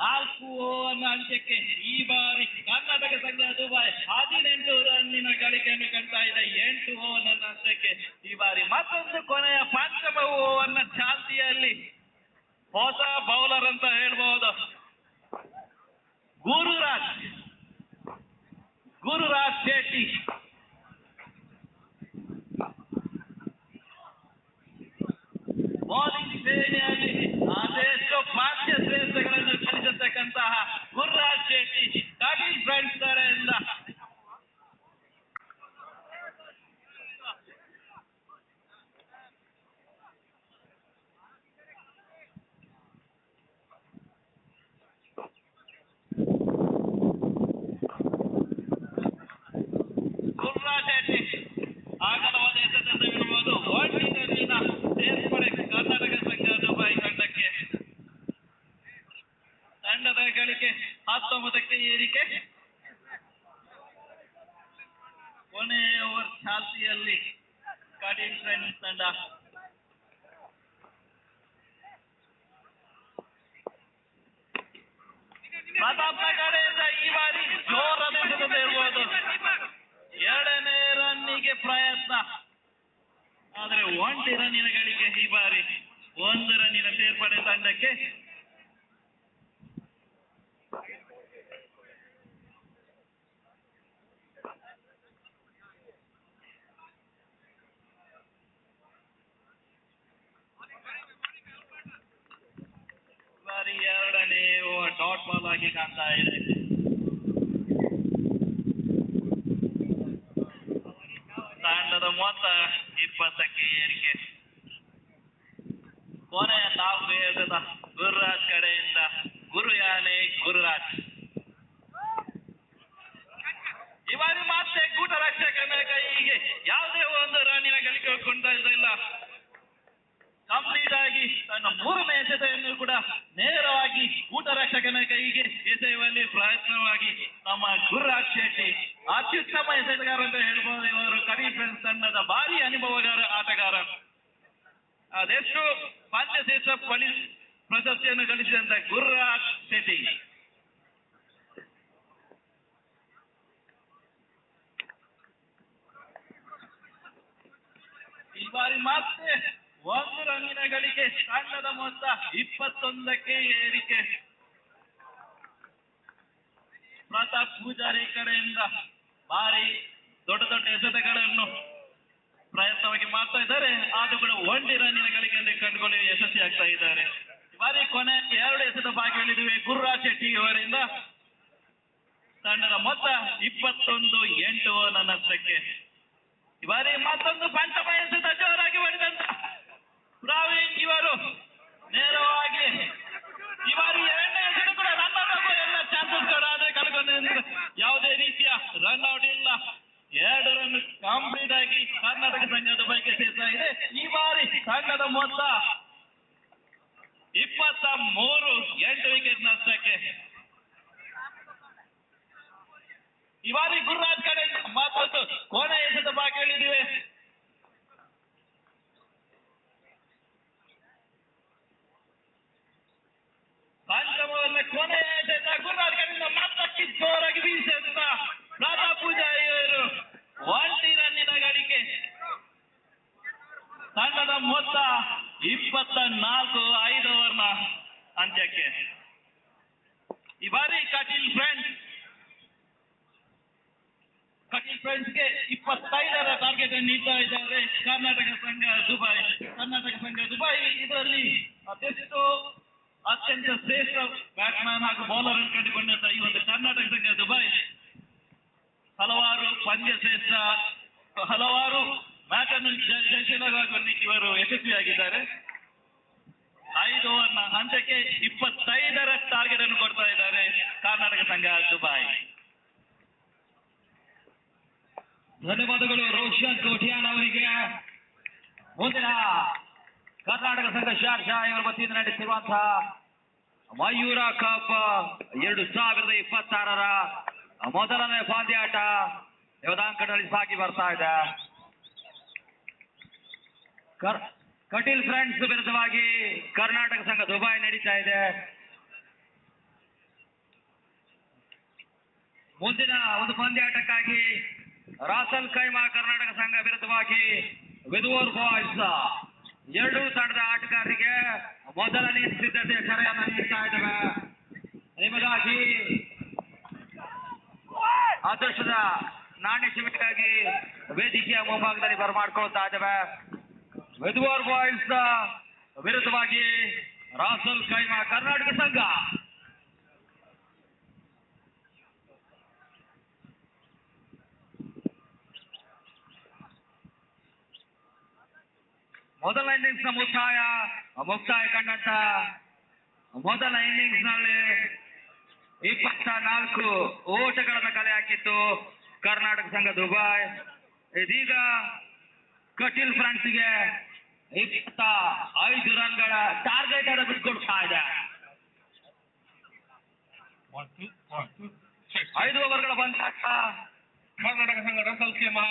ನಾಲ್ಕು ಓವರ್ನ ಅಂತ್ಯಕ್ಕೆ ಈ ಬಾರಿ ಕರ್ನಾಟಕ ಸಂಘ ದುಬೈ 18 ರನ್ನಿನ ಗಳಿಕೆಯನ್ನು ಕಾಣ್ತಾ ಇದೆ. 8 ಓವರ್ನ ಅಂತ್ಯಕ್ಕೆ ಈ ಬಾರಿ ಮತ್ತೊಂದು ಕೊನೆಯ ಪಂಚಮ ಓವರ್ನ ಚಾಲ್ತಿಯಲ್ಲಿ ಹೊಸ ಬೌಲರ್ ಅಂತ ಹೇಳ್ಬಹುದು ಗುರುರಾಜ್ ಶೆಟ್ಟಿ. ಬೌಲಿಂಗ್ ಶ್ರೇಣಿಯಲ್ಲಿ ಅದೆಷ್ಟೋ ಪಾಠ್ಯ ಶ್ರೇಷ್ಠಗಳನ್ನು ಕಲಿಸತಕ್ಕಂತಹ ಗುರುರಾಜ್ ಶೆಟ್ಟಿ ಕಟೀಲ್ ಫ್ರೆಂಡ್ಸ್ ಕಡೆಯಿಂದ ಆಗಲವಾದ ಎಸೆತಂತ ಹೇಳ್ಬೋದು. 1 ರನ್ನಿನ ಸೇರ್ಪಡೆ ಕರ್ನಾಟಕ ಸಂಘ ದುಬೈ ತಂಡಕ್ಕೆ. ತಂಡದ ಗಳಿಕೆ 19ಕ್ಕೆ ಏರಿಕೆ. ಕೊನೆಯ ಓವರ್ ಚಾಲ್ತಿಯಲ್ಲಿ ಕಟೀಲ್ ಫ್ರೆಂಡ್ಸ್ ತಂಡ ಪ್ರತಾಪ್ನ ಕಡೆಯಿಂದ ಈ ಬಾರಿ ಜೋರಾದ ಎಸೆತ ಹೇಳ್ಬೋದು. 2ನೇ ರನ್ನಿಗೆ ಪ್ರಯತ್ನ, ಆದರೆ 1 ರನ್ನಿನ ಗಳಿಕೆ. ಈ ಬಾರಿ 1 ರನ್ನಿನ ಸೇರ್ಪಡೆ ತಂಡಕ್ಕೆ. ಬಾರಿ 2ನೇ ಓವರ್ ಡಾಟ್ ಬಾಲ್ ಆಗಿ ಕಾಣ್ತಾ ಇದೆ. ತಂಡದ ಮೊತ್ತ 20ಕ್ಕೆ ಏರಿಕೆ. ಕೊನೆಯ 4 ಎಸೆತ ಗುರುರಾಜ್ ಕಡೆಯಿಂದ ಗುರುರಾಜ್. ಈ ಬಾರಿ ಮತ್ತೆ ಕೂಟ ರಕ್ಷಕನ ಕೈಗೆ ಯಾವುದೇ ಒಂದು ರನ್ನಿನ ಗಳಿಕೆ ಕೊಂಡಲ್ಲ. ಕಂಪ್ಲೀಟ್ ಆಗಿ ತನ್ನ 3ನೇ ಎಸೆತವನ್ನು ಕೂಡ ನೇರವಾಗಿ ಕೂಟ ರಕ್ಷಕನ ಕೈಗೆ ಎಸೆಯುವಲ್ಲಿ ಪ್ರಯತ್ನವಾಗಿ ನಮ್ಮ ಗುರುರಾಜ್ ಶೆಟ್ಟಿ ಅತ್ಯುತ್ತಮ ಎಸೆತಗಾರ ಅಂತ ಹೇಳ್ಬೋದು. ಇವರು ಕಟೀಲ್ ಫ್ರೆಂಡ್ಸ್ ತಂಡದ ಭಾರಿ ಅನುಭವಗಾರ ಆಟಗಾರ. ಅದೆಷ್ಟು ಪಂಚಶ್ರೇಷ್ಠ ಪ್ರಶಸ್ತಿಯನ್ನು ಗಳಿಸಿದಂತ ಗುರುರಾಜ್ ಶೆಟ್ಟಿ. ಈ ಬಾರಿ ಮತ್ತೆ 1 ರನ್ನಿನ ಗಳಿಕೆ. ತಂಡದ ಮೊತ್ತ 21ಕ್ಕೆ ಏರಿಕೆ. ಪ್ರತಾಪ್ ಪೂಜಾರಿ ಕಡೆಯಿಂದ ಭಾರಿ ದೊಡ್ಡ ಎಸೆತಗಳನ್ನು ಪ್ರಯತ್ನವಾಗಿ ಮಾಡ್ತಾ ಇದ್ದಾರೆ. ಆದ್ರೂ ಕೂಡ 1 ರನ್ನಿನ ಗಳಿಕೆಯಲ್ಲಿ ಕಂಡುಕೊಳ್ಳಿ ಯಶಸ್ವಿ ಆಗ್ತಾ ಇದ್ದಾರೆ. ಈ ಬಾರಿ ಕೊನೆ 2 ಎಸೆತ ಬಾಕಿ ಉಳಿದಿವೆ ಗುರುರಾಜ್ ಶೆಟ್ಟಿ ಅವರಿಂದ. ತಂಡದ ಮೊತ್ತ 21, 8 ಓವರ್ನ ನಷ್ಟಕ್ಕೆ. ಈ ಬಾರಿ ಮತ್ತೊಂದು ಪಂಚಮ ಎಸೆತ ಜೋರಾಗಿ ಹೊಡೆದಂತ ಪ್ರವೀಣ್ ಇವರು ನೇರವಾಗಿ ಈ ಬಾರಿ 2ನೇ ಎಸೆತ ಕೂಡ ರನ್ ಔಟ್ ಆಗುವ ಎಲ್ಲ ಚಾನ್ಸಸ್ ಕೂಡ ಆದರೆ ಕಳ್ಕೊಂಡು ಯಾವುದೇ ರೀತಿಯ ರನ್ ಔಟ್ ಇಲ್ಲ. 2 ರನ್ ಕಂಪ್ಲೀಟ್ ಆಗಿ ಕರ್ನಾಟಕ ಸಂಘ ದುಬೈಗೆ ಸೇರ್ತಾ ಇದೆ. ಈ ಬಾರಿ ತಂಡದ ಮೊತ್ತ 23, 8 ವಿಕೆಟ್ ನಷ್ಟಕ್ಕೆ. ಈ ಬಾರಿ ಗುರುರಾಜ್ ಕಡೆ ಮತ್ತೊಂದು ಕೋಣೆ ಎಸೆತ ಭಾಗ ಹೇಳಿದ್ದೀವಿ. ಪಂಚಮವನ್ನ ಕೊನೆ ಎಸೆತ ಗುರುರಾಜ್ ಕಡೆಯಿಂದ ಮತ್ತಷ್ಟು ಜೋರಾಗಿ ಬೀಸೆತ್ತ ಪ್ರತಾಪ್ ಪೂಜಾರಿ ಅವರು 1 ರನ್ನಿನ ಗಳಿಕೆ. ತಂಡದ ಮೊತ್ತ 24 5 ಓವರ್ನ ಅಂತ್ಯಕ್ಕೆ. ಈ ಬಾರಿ ಕಟೀಲ್ ಫ್ರೆಂಡ್ಸ್ಗೆ 25ರ ಟಾರ್ಗೆಟ್ ನೀಡ್ತಾ ಇದ್ದಾರೆ ಕರ್ನಾಟಕ ಸಂಘ ದುಬೈ. ಇದರಲ್ಲಿ ಅತ್ಯಂತ ಶ್ರೇಷ್ಠ ಬ್ಯಾಟ್ಸ್ಮನ್ ಹಾಗೂ ಬೌಲರ್ ಅನ್ನು ಕಂಡುಕೊಂಡಂತ ಈ ಒಂದು ಕರ್ನಾಟಕ ಸಂಘ ದುಬೈ ಹಲವಾರು ಪಂದ್ಯ ಶ್ರೇಷ್ಠ ಹಲವಾರು ಮ್ಯಾಚ್ ಅನ್ನು ಜಯಿಸಲು ಇವರು ಯಶಸ್ವಿಯಾಗಿದ್ದಾರೆ. 5 ಓವರ್ನ ಅಂತ್ಯಕ್ಕೆ 25ರ ಟಾರ್ಗೆಟ್ ಅನ್ನು ಕೊಡ್ತಾ ಇದ್ದಾರೆ ಕರ್ನಾಟಕ ಸಂಘ ದುಬೈ. ಧನ್ಯವಾದಗಳು ರೋಷನ್ ಕೋಟ್ಯಾನ್ ಅವರಿಗೆ. ಮುಂದಿನ ಕರ್ನಾಟಕ ಸಂಘ ಶಾರ್ಜಾ ಇವರ ವತಿಯಿಂದ ನಡೆಸಿರುವಂತಹ ಮಯೂರ ಕಪ್ 2026ರ ಮೊದಲನೇ ಪಂದ್ಯಾಟ ಯೋಧಾಂಕದಲ್ಲಿ ಸಾಗಿ ಬರ್ತಾ ಇದೆ. ಕಟೀಲ್ ಫ್ರೆಂಡ್ಸ್ ವಿರುದ್ಧವಾಗಿ ಕರ್ನಾಟಕ ಸಂಘ ದುಬೈ ನಡೀತಾ ಇದೆ. ಮುಂದಿನ ಒಂದು ಪಂದ್ಯಾಟಕ್ಕಾಗಿ ರಾಸಲ್ ಖೈಮಾ ಕರ್ನಾಟಕ ಸಂಘ ವಿರುದ್ಧವಾಗಿ ವಿದುವರ್ ಬಾಯ್ಸ್ ಎರಡೂ ತಂಡದ ಆಟಗಾರರಿಗೆ ಮೊದಲನೇ ಸಿದ್ಧತೆ ಕರೆಯನ್ನು ನೀಡ್ತಾ ಇದ್ದೇವೆ. ನಿಮಗಾಗಿ ಅದೃಷ್ಟದ ನಾಣ್ಯ ಶಿಬಿರಕ್ಕಾಗಿ ವೇದಿಕೆಯ ಮುಂಭಾಗದಲ್ಲಿ ಬರಮಾಡ್ಕೊಳ್ತಾ ಇದ್ದೇವೆ. ವಿದುವರ್ ಬಾಯ್ಸ್ ವಿರುದ್ಧವಾಗಿ ರಾಸಲ್ ಖೈಮಾ ಕರ್ನಾಟಕ ಸಂಘ. ಮೊದಲ ಇನ್ನಿಂಗ್ಸ್ ನ ಮುಕ್ತಾಯ ಕಂಡಂತ ಮೊದಲ ಇನ್ನಿಂಗ್ಸ್ ನಲ್ಲಿ 24 ಓಟಗಳನ್ನು ಕಲೆ ಹಾಕಿತ್ತು ಕರ್ನಾಟಕ ಸಂಘ ದುಬೈ. ಇದೀಗ ಕಟೀಲ್ ಫ್ರೆಂಡ್ಸ್ಗೆ 25 ರನ್ಗಳ ಟಾರ್ಗೆಟ್ ಅನ್ನು ಬಿಟ್ಕೊಡ್ತಾ ಇದೆ. 5 ಓವರ್ಗಳ ಬಂದಾಗ Karnataka Sangha Ras Al Khaimah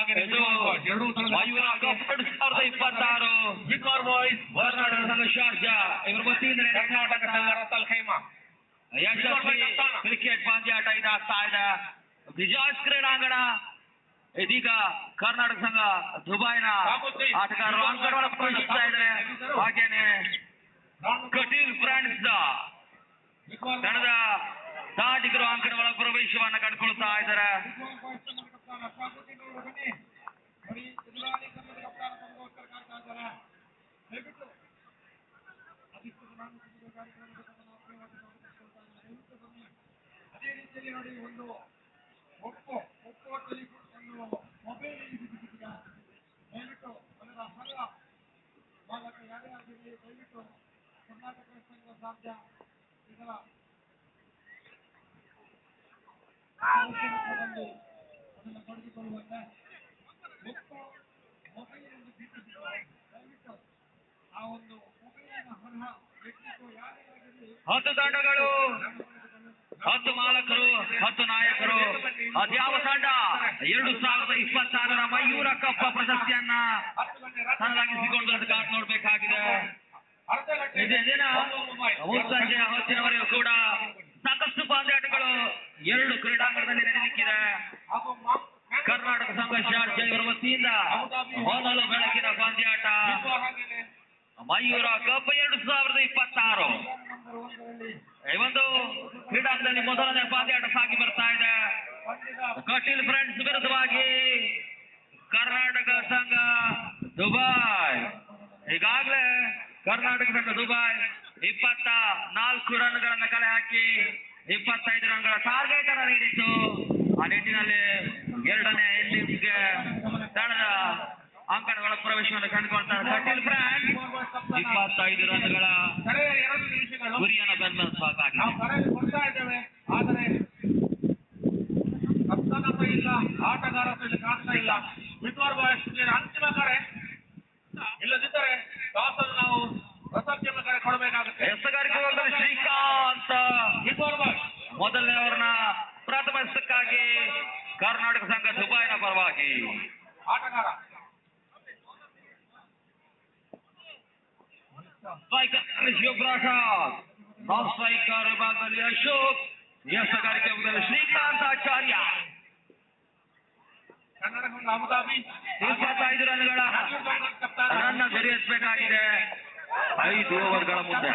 Mayura cup 2026 ವಿಕೋರ್ ಬಾಯ್ಸ್ ಕರ್ನಾಟಕ ಸಂಘ ಶಾರ್ಜಾ ಇವರ ವತಿಯಿಂದ ಕರ್ನಾಟಕ ಸಂಘ ರಸಲ್ ಖೇಮಾ ಯಶಸ್ವಿ ಕ್ರಿಕೆಟ್ ಪಂದ್ಯಾಟ ಇದಾಗ್ತಾ ಇದೆ. ಬಿಜಾಸ್ ಕ್ರೀಡಾಂಗಣ. ಇದೀಗ ಕರ್ನಾಟಕ ಸಂಘ ದುಬೈನ ಆಟಗಾರರು ಅಂಕಣವನ್ನು ಪ್ರವೇಶಿಸ್ತಾ ಇದ್ದಾರೆ. ಹಾಗೇನೆ ಕಟೀಲ್ ಫ್ರೆಂಡ್ಸ್ ತಂಡದ ದಾಟಿಗರು ಅಂಕಣಗಳ ಪ್ರವೇಶವನ್ನು ಕಂಡುಕೊಳ್ತಾ ಇದ್ದಾರೆ. ಅದೇ ರೀತಿಯಲ್ಲಿ ನೋಡಿ ಒಂದು ಒಪ್ಪೋ ಒಂದು ಮೊಬೈಲ್ ದಯವಿಟ್ಟು ಅದರ ಹಲ ಬಾಲಕ ಯಾರೇ ಆಗಲಿ ದಯವಿಟ್ಟು ಕರ್ನಾಟಕ ಸಂಘ ಸಾಧ್ಯ ಇದರ ಅದನ್ನು ಪಡೆದುಕೊಳ್ಳುವಂತೆ ಒಪ್ಪೋ ಮೊಬೈಲ್ ಒಂದು ದಯವಿಟ್ಟು ಆ ಒಂದು ಮೊಬೈಲಿನ ಹಣ ವ್ಯಕ್ತಿತ್ವ ಯಾರೇ ಆಗಲಿ 10 ತಂಡಗಳು 10 ಮಾಲಕರು 10 ನಾಯಕರು. ಅದ್ಯಾವ ತಂಡ 2026ರ ಮಯೂರ ಕಪ್ ಪ್ರಶಸ್ತಿಯನ್ನ ತನ್ನದಾಗಿಸಿಕೊಂಡು ಕಾದು ನೋಡ್ಬೇಕಾಗಿದೆ. ಇದೇ ದಿನ ಮುಸ್ಸಂಜೆಯ ಹೊತ್ತಿನವರೆಗೂ ಕೂಡ ಸಾಕಷ್ಟು ಪಂದ್ಯಾಟಗಳು 2 ಕ್ರೀಡಾಂಗಣದಲ್ಲಿ ನಡೆಯಲಿಕ್ಕಿದೆ. ಕರ್ನಾಟಕ ಸಂಘ ಶಾರ್ಜಾ ಇವರ ವತಿಯಿಂದ ಮೊದಲು ಬೆಳಕಿನ ಪಂದ್ಯಾಟ ಮಯೂರ ಕಪ್ 2026. ಈ ಒಂದು ಕ್ರೀಡಾಂಗಣದಲ್ಲಿ ಮೊದಲನೇ ಪಂದ್ಯಾಟ ಸಾಗಿ ಬರ್ತಾ ಇದೆ. ಕಟೀಲ್ ಫ್ರೆಂಡ್ಸ್ ವಿರುದ್ಧವಾಗಿ ಕರ್ನಾಟಕ ಸಂಘ ದುಬೈ. ಈಗಾಗಲೇ ಕರ್ನಾಟಕ ಸಂಘ ದುಬೈ 24 ರನ್ಗಳನ್ನು ಕಲೆ ಹಾಕಿ 25 ರನ್ಗಳ ಟಾರ್ಗೆಟ್ ಅನ್ನು ನೀಡಿತ್ತು. ಆ ನಿಟ್ಟಿನಲ್ಲಿ ಎರಡನೇ ಇನ್ನಿಂಗ್ಸ್ಗೆ ತಂಡದ ಅಂಕಣಗಳ ಪ್ರವೇಶವನ್ನು ಕಂಡುಕೊಳ್ತಾರೆ. ಕಟೀಲ್ ಫ್ರೆಂಡ್ಸ್ 25 ರನ್ಗಳ ಗುರಿಯನ್ನು ಬೆನ್ನಸಾಗಿದೆ. ಕೊಡ್ತಾ ಇದ್ದೇವೆ, ಆದರೆ ಕರ್ತನಪ್ಪ ಇಲ್ಲ, ಆಟಗಾರತ್ವ ಇಲ್ಲಿ ಕಾಣ್ತಾ ಇಲ್ಲ. ವಿಕೋರ್ ಬಾಯ್ಸ್ ಅಂತಿಮ ಕರೆ, ಇಲ್ಲದಿದ್ದರೆ ಟಾಸನ್ನು ನಾವು ರಸಂತಿಮ ಕರೆ ಕೊಡಬೇಕಾಗುತ್ತೆ. ಎಸಗಾರಿಕೆ ಶ್ರೀಕಾಂತ್ ವಿಕೋರ್ ಬಾಯ್ಸ್ ಮೊದಲನೇ ಅವರನ್ನ ಪ್ರಥಮ ಎಸಕ್ಕಾಗಿ ಕರ್ನಾಟಕ ಸಂಘ ದುಬೈನ ಪರವಾಗಿ. ಆಟಗಾರ ಸ್ಟ್ರೈಕರ್ ಶಿವಪ್ರಸಾದ್, ನಾನ್ ಸ್ಟ್ರೈಕರ್ ವಿಭಾಗದಲ್ಲಿ ಅಶೋಕ್, ಎಸಗಾರಿಕೆ ವಿಭಾಗದಲ್ಲಿ ಶ್ರೀಕಾಂತ್ ಆಚಾರ್ಯ. ಕನ್ನಡ ಸಂಘ ಅಬುದಾಬಿ 25 ರನ್ಗಳ ರನ್ನ ಗುರಿ ಎತ್ತಬೇಕಾಗಿದೆ 5 ಓವರ್ಗಳ ಮುಂದೆ.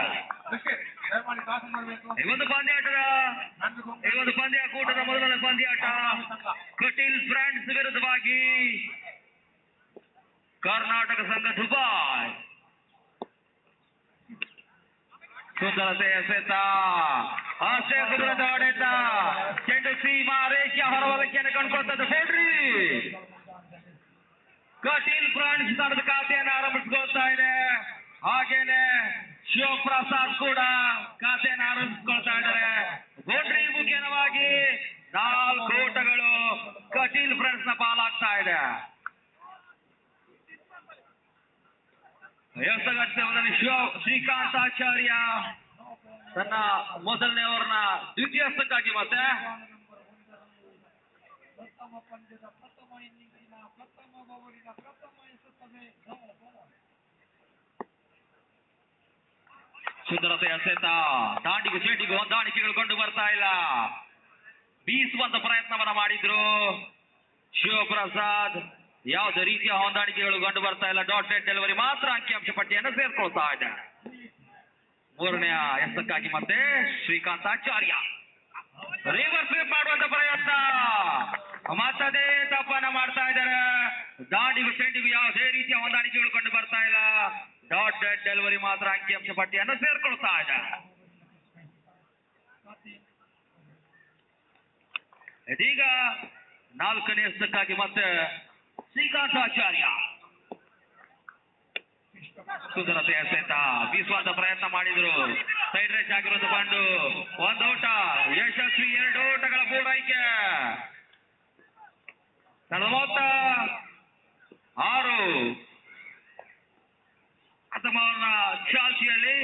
ದಯಮಾಡಿ ದಾಖಲು ಮಾಡಬೇಕು. ಈ ಒಂದು ಪಂದ್ಯಾಕೂಟದ ಮೊದಲನೇ ಪಂದ್ಯಾಟ ಕಟೀಲ್ ಫ್ರಾನ್ಸ್ ವಿರುದ್ಧವಾಗಿ ಕರ್ನಾಟಕ ಸಂಘ ದುಬೈ. ಸುಂದರತೆ ಎಸೆತ, ಅಷ್ಟೇ ಕುದುರದ ಹೊಡೆತ, ಚೆಂಡು ಸೀಮಾ ರೇಖೆಯ ಹೊರವಲಕ್ಕಿಯನ್ನು ಕಂಡುಕೊಳ್ತದೆ. ಬೌಂಡ್ರಿ. ಕಟೀಲ್ ಫ್ರಾನ್ಸ್ ತಂಡದ ಖಾತೆಯನ್ನು ಆರಂಭಿಸಿಕೊಳ್ತಾ ಇದೆ. ಹಾಗೇನೆ ಶಿವಪ್ರಸಾದ್ ಕೂಡ ಖಾತೆಯನ್ನು ಆರಂಭಿಸಿಕೊಳ್ತಾ ಇದ್ದಾರೆ. ಬೌಂಡ್ರಿ ಮುಖ್ಯವಾಗಿ 4 ಓಟಗಳು ಕಟೀಲ್ ಫ್ರಾನ್ಸ್ ನ ಪಾಲಾಗ್ತಾ ಇದೆ. ಎಸಗಟ್ಟದಲ್ಲಿ ಶ್ರೀಕಾಂತ್ ಆಚಾರ್ಯ ತನ್ನ ಮೊದಲನೇ ಓವರ್ನ ದ್ವಿತೀಯ ಹಸ್ತಕ್ಕಾಗಿ ಮತ್ತೆ ಪ್ರಥಮ ಪಂದ್ಯದ ಪ್ರಥಮ ಇನ್ನಿಂಗ್ಸಿನ ಪ್ರಥಮ ಓವರಿನ ಪ್ರಥಮ ಎಸೆತವೇ ಸುಂದರತೆ ಎಸೆತ, ದಾಂಡಿಗೆ ಚೇಟಿಗೆ ಹೊಂದಾಣಿಕೆಗಳು ಕಂಡು ಬರ್ತಾ ಇಲ್ಲ. ಬೀಸುವಂತ ಪ್ರಯತ್ನವನ್ನ ಮಾಡಿದ್ರು ಶಿವಪ್ರಸಾದ್, ಯಾವುದೇ ರೀತಿಯ ಹೊಂದಾಣಿಕೆಗಳು ಕಂಡು ಬರ್ತಾ ಇಲ್ಲ. ಡಾಟ್ ನೆಟ್ ಡೆಲಿವರಿ ಮಾತ್ರ ಅಂಕಿಅಂಶ ಪಟ್ಟಿಯನ್ನು ಸೇರ್ಕೊಳ್ತಾ ಇದೆ. ಮೂರನೆಯ ಎಸಕ್ಕಾಗಿ ಮತ್ತೆ ಶ್ರೀಕಾಂತ್ ಆಚಾರ್ಯ ರಿವರ್ಸ್ ಸ್ವೀಪ್ ಮಾಡುವಂತ ಪ್ರಯತ್ನ, ಮತ್ತದೇ ತಪ್ಪನ್ನ ಮಾಡ್ತಾ ಇದ್ದಾರೆ. ದಾಂಡಿಗೂ ಚೆಂಡಿಗೂ ಯಾವುದೇ ರೀತಿಯ ಹೊಂದಾಣಿಕೆಗಳು ಕಂಡು ಬರ್ತಾ ಇಲ್ಲ. ಡಾಟ್ ನೆಟ್ ಡೆಲಿವರಿ ಮಾತ್ರ ಅಂಕಿಅಂಶ ಪಟ್ಟಿಯನ್ನು ಸೇರ್ಕೊಳ್ತಾ ಇದೆ. ಇದೀಗ 4ನೇ ಎಸಕ್ಕಾಗಿ ಮತ್ತೆ ಶ್ರೀಕಾಂತ್ ಆಚಾರ್ಯ ಸುಂದರತೆ ಎಸೆತ, ಬೀಸುವಂತ ಪ್ರಯತ್ನ ಮಾಡಿದ್ರು. ಸೈಡ್ ರೇಸ್ ಆಗಿರೋದು ಬಂಡು, 1 ಓಟ ಯಶಸ್ವಿ, 2 ಓಟಗಳ ಪೂರೈಕೆ. ಮೊತ್ತ 6 ಪ್ರಥಮವನ್ನ ಚಾಲ್ತಿಯಲ್ಲಿ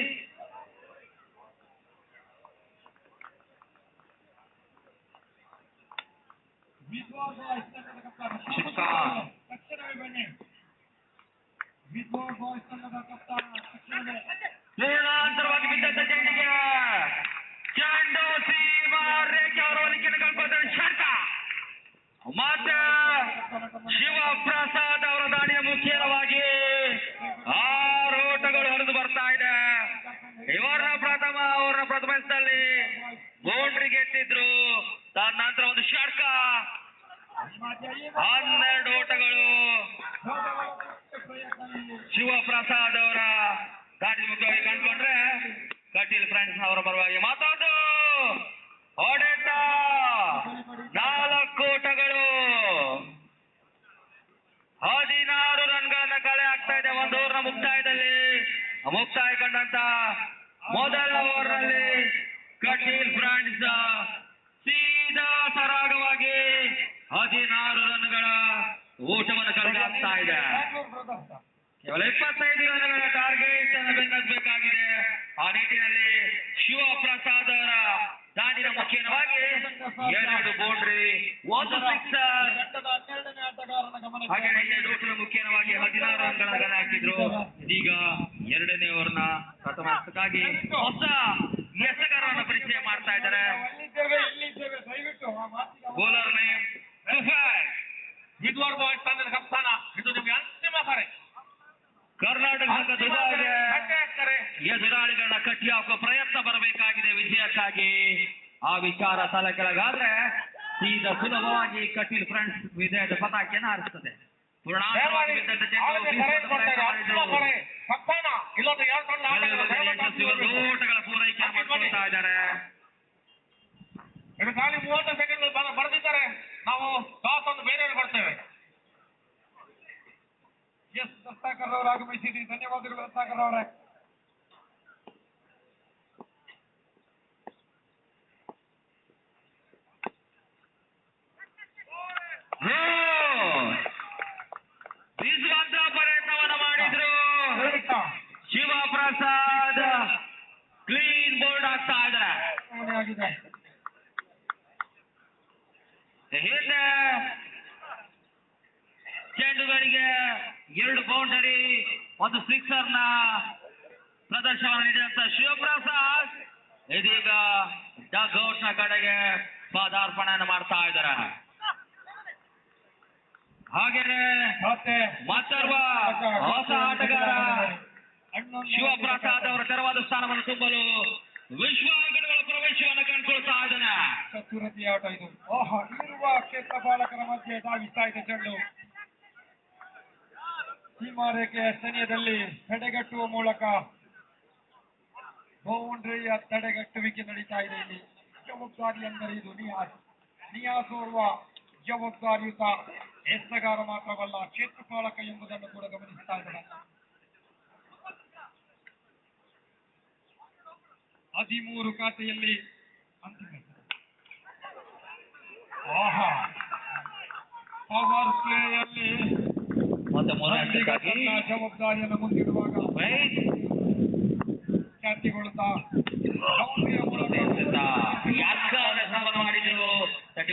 ತಕ್ಷಣವೇ ಬನ್ನಿ. ವಿದ್ವಾನ್ ಬಾಯ್ಸ್ ತಂಡದ ಕಪ್ತಾನ ತಕ್ಷಣವೇ ಪೂರ್ಣಾಂತರವಾಗಿ ಬಿದ್ದಂತ ಚೆಂಡಿಗೆ ಚೆಂಡು ಸೀಮಾ ರೇಖೆ ಹೊರವಲಿಕೆಯನ್ನು ಕಳ್ಕೊಳ್ತಾರೆ. ಶರ್ಕ ಮತ್ತೆ ಶಿವಪ್ರಸಾದ್ ಅವರ ದಾಳಿಯ ಮುಖ್ಯವಾಗಿ 6 ಓಟಗಳು ಹೊರದು ಬರ್ತಾ ಇದೆ. ಇವರ ಪ್ರಥಮ ಎಸೆತದಲ್ಲಿ ಬೌಂಡ್ರಿ ಗೆದ್ದಿದ್ರು. ತದನಂತರ ಒಂದು ಷಟ್ಕ, 12 ಓಟಗಳು ಶಿವಪ್ರಸಾದ್ ಅವರ ದಾಳಿ ಮುಖ್ಯವಾಗಿ ಕಂಡುಕೊಂಡ್ರೆ ಕಟೀಲ್ ಫ್ರಾನ್ಸ್ ಅವರ ಪರವಾಗಿ ಮತ್ತೊಂದು ಹೊಡೆತ, 4 ಓಟಗಳು 16 ರನ್ಗಳನ್ನ ಕಳೆ ಆಗ್ತಾ ಇದೆ. 1 ಓವರ್ನ ಮುಕ್ತಾಯ ಕಂಡಂತ ಮೊದಲ ಓವರ್ನಲ್ಲಿ ಕಟೀಲ್ ಫ್ರಾನ್ಸ್ ಸೀದಾ ಸರಾಗವಾಗಿ 16 ರನ್ಗಳ ಓಟವನ್ನು ಕಳೆದಾಗ್ತಾ ಇದೆ. ಕೇವಲ 25 ರನ್ಗಳ ಟಾರ್ಗೆಟ್ ಅನ್ನು ಬೆನ್ನಬೇಕಾಗಿದೆ. ಆ ನಿಟ್ಟಿನಲ್ಲಿ ಶಿವಪ್ರಸಾದ್ ಅವರ ದಾಳಿಯ ಮುಖ್ಯವಾಗಿ 2 ಬೌಂಡ್ರಿ, 1 ಸಿಕ್ಸರ್, ಹಾಗೆ 2 ಓಟದ ಮುಖ್ಯವಾಗಿ 16 ರನ್ಗಳ ಗಣ ಹಾಕಿದ್ರು. ಈಗ 2ನೇ ಓವರ್ನ ಪ್ರಥಮ ಎಸೆತಕ್ಕಾಗಿ ಹೊಸ ಎಸೆಗಾರರನ್ನು ಪರಿಚಯ ಮಾಡ್ತಾ ಇದ್ದಾರೆ. ಬೌಲರ್ ನೇಮ್ ವಿದ್ವಾನ್ ಬಾಯ್ಸ್ ತಂಡದ ಕಪ್ತಾನ. ಇದು ನಿಮಗೆ ಅಂತಿಮ ಕರೆ. ಕರ್ನಾಟಕ ಸಂಘ ದುಬೈಗೆ ಎದುರಾಳಿಗಳನ್ನ ಕಟ್ಟಿ ಹಾಕುವ ಪ್ರಯತ್ನ ಬರಬೇಕಾಗಿದೆ ವಿಜಯಕ್ಕಾಗಿ. ಆ ವಿಚಾರ ತಲೆ ಕೆಳಗಾದ್ರೆ ಸೀದಾ ಸುಲಭವಾಗಿ ಕಟೀಲ್ ಫ್ರಾನ್ಸ್ ವಿಜಯದ ಪತಾಕೆಯನ್ನು ಹಾರಿಸುತ್ತದೆ. ಪೂರ್ಣಾಂತರವಾಗಿ ಬಿದ್ದಂತ ಓಟಗಳ ಪೂರೈಕೆ ಮಾಡ್ಕೊಳ್ತಾ ಇದ್ದಾರೆ. ಇದು ಖಾಲಿ 30 ಸೆಕೆಂಡ್ ಬರೆದಿದ್ದಾರೆ. ನಾವು ಟಾಸ್ ಒಂದು ಬೇರೆಯವರು ಕೊಡ್ತೇವೆ. ಎಸ್ ದತ್ತಾಕರ್ ಅವರು ಆಗಮಿಸಿದ್ದೀರಿ. ಧನ್ಯವಾದಗಳು ದತ್ತಾಕರ್ ಅವರೇ. ಬೀಸುವಂತ ಪ್ರಯತ್ನವನ್ನು ಮಾಡಿದ್ರು ಶಿವಪ್ರಸಾದ್. ಕ್ಲೀನ್ ಬೋರ್ಡ್ ಆಗ್ತಾ ಇದ್ದಾರೆ. ಹಿಂದೆ ಚೆಂಡುಗಳಿಗೆ 2 ಬೌಂಡರಿ ಒಂದು ಸಿಕ್ಸರ್ನ ಪ್ರದರ್ಶನ ನೀಡಿದಂತ ಶಿವಪ್ರಸಾದ್ ಇದೀಗ ಡಗ್ ಔಟ್ ನ ಕಡೆಗೆ ಪಾದಾರ್ಪಣೆಯನ್ನು ಮಾಡ್ತಾ ಇದ್ದಾರೆ. ಹಾಗೇನೆ ಮತ್ತೋರ್ವ ಹೊಸ ಆಟಗಾರ ಶಿವಪ್ರಸಾದ್ ಅವರ ತೆರವಾದ ಸ್ಥಾನವನ್ನು ತುಂಬಲು ವಿಶ್ವ ಅಂಗಡಿಗಳ ಪ್ರವೇಶವನ್ನು ಕಂಡುಕೊಳ್ತಾ ಇದ್ದಾನೆ. ಚತುರತೆಯ ಆಟ ಇದು. ಇರುವ ಕ್ಷೇತ್ರ ಪಾಲಕರ ಮಧ್ಯೆ ಧಾವಿಸ್ತಾ ಇದೆ ಚೆಂಡು. ಸೀಮಾರೇಖೆಯ ಸ್ಥಳೀಯದಲ್ಲಿ ತಡೆಗಟ್ಟುವ ಮೂಲಕ ಬೌಂಡ್ರಿಯ ತಡೆಗಟ್ಟುವಿಕೆ ನಡೀತಾ ಇದೆ. ಇಲ್ಲಿ ಜವಾಬ್ದಾರಿ ಅಂದರೆ ಇದು ನಿಯಾಸ್ ಓರ್ವ ಜವಾಬ್ದಾರಿಯುತ ಎಸೆಗಾರ ಮಾತ್ರವಲ್ಲ, ಕ್ಷೇತ್ರ ಪಾಲಕ ಎಂಬುದನ್ನು ಕೂಡ ಗಮನಿಸ್ತಾ ಇದ್ದಾರೆ. 13 ಖಾತೆಯಲ್ಲಿ ಅಂತಿಮ ಪವರ್ ಪ್ಲೇಯಲ್ಲಿ ಜವಾಬ್ದಾರಿಯನ್ನು ಮುಂದಿಡುವಾಗ ಖ್ಯಾತಿಗೊಳ್ತಾ ಮಾಡಿದ್ರು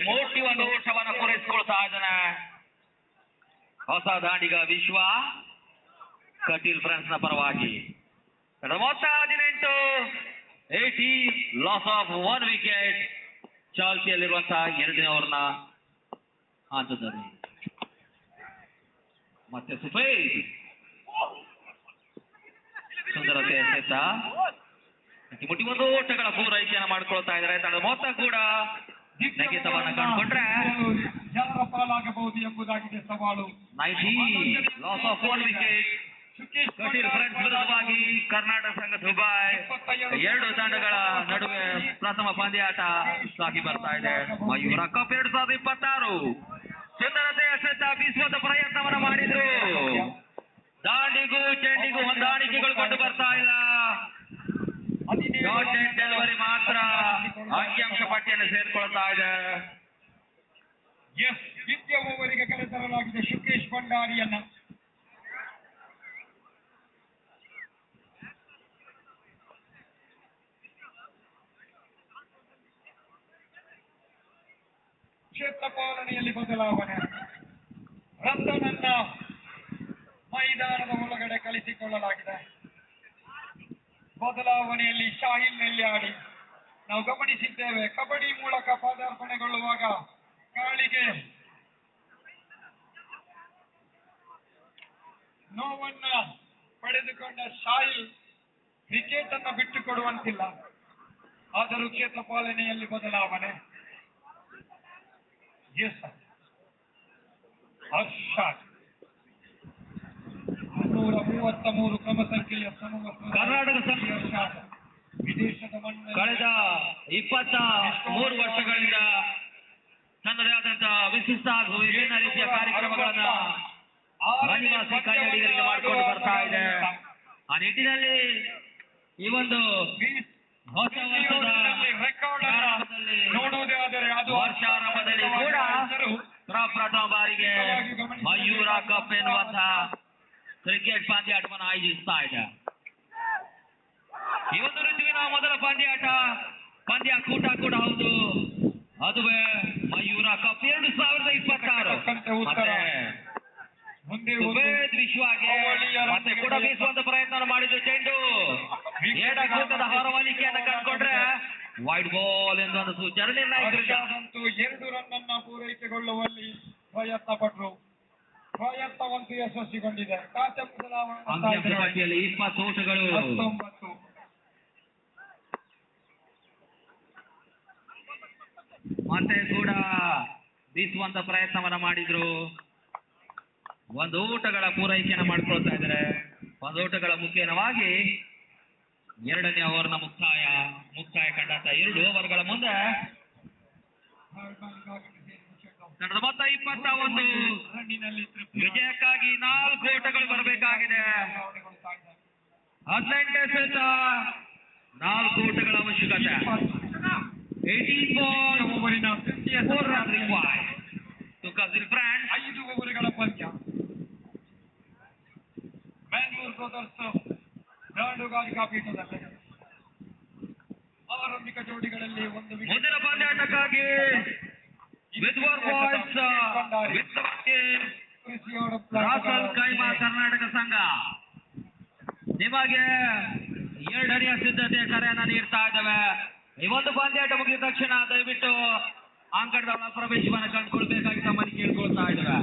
ಮೋಟಿವ್ ಒಂದು ಓಟವನ್ನು ಪೂರೈಸಿಕೊಳ್ತಾ ಇದ್ದಾನೆ ಹೊಸ ದಾಂಡಿಗ ವಿಶ್ವ. ಕಟೀಲ್ ಫ್ರೆಂಡ್ಸ್ ನ ಪರವಾಗಿ 18 ಲಾಸ್ ಆಫ್ 1 ವಿಕೆಟ್ ಚಾಲ್ತಿಯಲ್ಲಿರುವಂತಹ 2ನೇ ಓವರ್ನ ಹಂತದಲ್ಲಿ ಮತ್ತೆ ಸುಫೈದ್ ಸುಂದರತೆ ಎಸೆತ ಮುಟ್ಟಿ 1 ಓಟಗಳ ಪೂರೈಕೆಯನ್ನು ಮಾಡ್ಕೊಳ್ತಾ ಇದ್ದಾರೆ. ತಂಡದ ಮೊತ್ತ ಕೂಡ ನೆಗೆತವನ್ನ ಕಂಡುಕೊಂಡ್ರೆ ಯಾರ ಪಾಲಾಗಬಹುದು ಎಂಬುದಾಗಿದೆ ಸವಾಲು. 90 loss of 1 wicket Kateel friends ವಿರುದ್ಧವಾಗಿ ಕರ್ನಾಟಕ ಸಂಘ ದುಬೈ 2 ತಂಡಗಳ ನಡುವೆ ಪ್ರಥಮ ಪಂದ್ಯಾಟ ಸಾಗಿ ಬರ್ತಾ ಇದೆ. ಮಯೂರ ಕಪ್ 2026 ಸುಂದರತೆ ಎಸೆತ ಬೀಸುವಂತ ಪ್ರಯತ್ನವನ್ನ ಮಾಡಿದ್ರು. ದಾಂಡಿಗೂ ಚೆಂಡಿಗೂ ಹೊಂದಾಣಿಕೆಗಳು ಕಂಡು ಬರ್ತಾ ಇಲ್ಲ. ಡಾಟ್ ಅಂಡ್ ಡೆಲಿವರಿ ಮಾತ್ರ ಅಂಕಿಅಂಶ ಪಟ್ಟಿಯನ್ನು ಸೇರ್ಕೊಳ್ತಾ ಇದೆ. ದ್ವಿತೀಯ ಓವರಿಗೆ ಕರೆತರಲಾಗಿದೆ ಶುಕೇಶ್ ಭಂಡಾರಿಯನ್ನ. ಕ್ಷೇತ್ರ ಪಾಲನೆಯಲ್ಲಿ ಬದಲಾವಣೆ. ರತನನ್ನ ಮೈದಾನದ ಒಳಗಡೆ ಕಳಿಸಿಕೊಳ್ಳಲಾಗಿದೆ. ಬದಲಾವಣೆಯಲ್ಲಿ ಶಾಹಿಲ್ ನೆಲ್ಯಾಡಿ ನಾವು ಗಮನಿಸಿದ್ದೇವೆ. ಕಬಡ್ಡಿ ಮೂಲಕ ಪದಾರ್ಪಣೆಗೊಳ್ಳುವಾಗ ಕಾಳಿಗೆ ನೋವನ್ನ ಪಡೆದುಕೊಂಡ ಶಾಹಿಲ್ ವಿಕೆಟ್ ಅನ್ನ ಬಿಟ್ಟು ಕೊಡುವಂತಿಲ್ಲ. ಆದರೂ ಕ್ಷೇತ್ರ ಪಾಲನೆಯಲ್ಲಿ ಬದಲಾವಣೆ. ಹರ್ಷಾದ್ 133 ಕ್ರಮ ಸಂಖ್ಯೆಯ ಕರ್ನಾಟಕ ವಿದೇಶದ ಮಣ್ಣು ಕಳೆದ 23 ವರ್ಷಗಳಿಂದ ತನ್ನದೇ ಆದಂತಹ ವಿಶಿಷ್ಟ ಹಾಗೂ ವಿಭಿನ್ನ ರೀತಿಯ ಕಾರ್ಯಕ್ರಮಗಳನ್ನ ಆದಿವಾಸಿ ಕನ್ನಡಿಗರಿಗೆ ಮಾಡಿಕೊಂಡು ಬರ್ತಾ ಇದೆ. ಆ ನಿಟ್ಟಿನಲ್ಲಿ ಈ ಒಂದು ಹೊಸ ವರ್ಷದ ನೋಡುವುದೇ ಆದರೆ ಅದು ವರ್ಷಾರಂಭದಲ್ಲಿ ಕೂಡ ಪ್ರಥಮ ಬಾರಿಗೆ ಮಯೂರ ಕಪ್ ಎನ್ನುವಂತಹ ಕ್ರಿಕೆಟ್ ಪಂದ್ಯಾಟವನ್ನು ಆಯೋಜಿಸ್ತಾ ಇದೆ. ಈ ಒಂದು ಋತುವಿನ ಮೊದಲ ಪಂದ್ಯಾಕೂಟ ಕೂಡ ಹೌದು. ಅದುವೇ ಮಯೂರ ಕಪ್ 2026. ಸುಬೇದ್ ವಿಶ್ವಾಗೆ ಮತ್ತೆ ಕೂಡ ಬೀಸುವಂತ ಪ್ರಯತ್ನ ಮಾಡಿದ್ದು ಚೆಂಡು ಎಡಗೂಟದ ಹೊರವಲಿಕೆಯನ್ನು ಕಂಡುಕೊಂಡ್ರೆ ವೈಡ್ ಬಾಲ್ ಎಂದು ಸೂಚನೆ ನಿರ್ಣಯಿಸಿದಂತೂ 2 ರನ್ ಅನ್ನ ಪೂರೈಕೆಗೊಳ್ಳುವಲ್ಲಿ ಪ್ರಯತ್ನ ಪಟ್ಟರು. ಪ್ರಯತ್ನವಂತೂ ಯಶಸ್ವಿಗೊಂಡಿದೆ. ಖಾತೆ ಪಟ್ಟಿಯಲ್ಲಿ 20 ಓಟಗಳು. 19 ಮತ್ತೆ ಕೂಡ ಬೀಸುವಂತ ಪ್ರಯತ್ನವನ್ನ ಮಾಡಿದ್ರು. 1 ಓಟಗಳ ಪೂರೈಕೆಯನ್ನು ಮಾಡ್ಕೊಳ್ತಾ ಇದ್ದಾರೆ. 1 ಓಟಗಳ ಮುಖೇನವಾಗಿ 2ನೇ ಓವರ್ನ ಮುಕ್ತಾಯ ಕಂಡಂತ 2 ಓವರ್ಗಳ ಮುಂದೆ ನಡೆದ ಮೊತ್ತ 21. ವಿಜಯಕ್ಕಾಗಿ 4 ಓಟಗಳು ಬರಬೇಕಾಗಿದೆ. 18 ಎಸೆತ 4 ಓಟಗಳ ಅವಶ್ಯಕತೆ. 18 balls, 4 runs required to Kazil Brand. 5 ಓವರ್ಗಳ ಪಂದ್ಯ. ಬ್ಯಾಂಗ್ಳೂರ್ ಬ್ರದರ್ಸ್ ದಾಂಡುಗಾರಿಕಾ ಪೀಠದಲ್ಲಿ ಆರಂಭಿಕ ಜೋಡಿಗಳಲ್ಲಿ ಒಂದು ಮೊದಲ ಪಂದ್ಯಾಟಕ್ಕಾಗಿ ವಿತ್ ವರ್ boys Ras Al Khaimah Karnataka Sangha ನಿಮಗೆ 2 ಹನಿಯ ಸಿದ್ಧತೆ ಕರೆಯನ್ನ ನೀಡ್ತಾ ಇದ್ದಾವೆ. ಈ ಒಂದು ಪಂದ್ಯಾಟ ಮುಗಿದ ತಕ್ಷಣ ದಯವಿಟ್ಟು ಅಂಕಣದ ಒಳ ಪ್ರವೇಶವನ್ನು ಕಂಡುಕೊಳ್ಬೇಕಾಗಿ ತಮ್ಮಲ್ಲಿ ಕೇಳ್ಕೊಳ್ತಾ ಇದ್ದೇವೆ.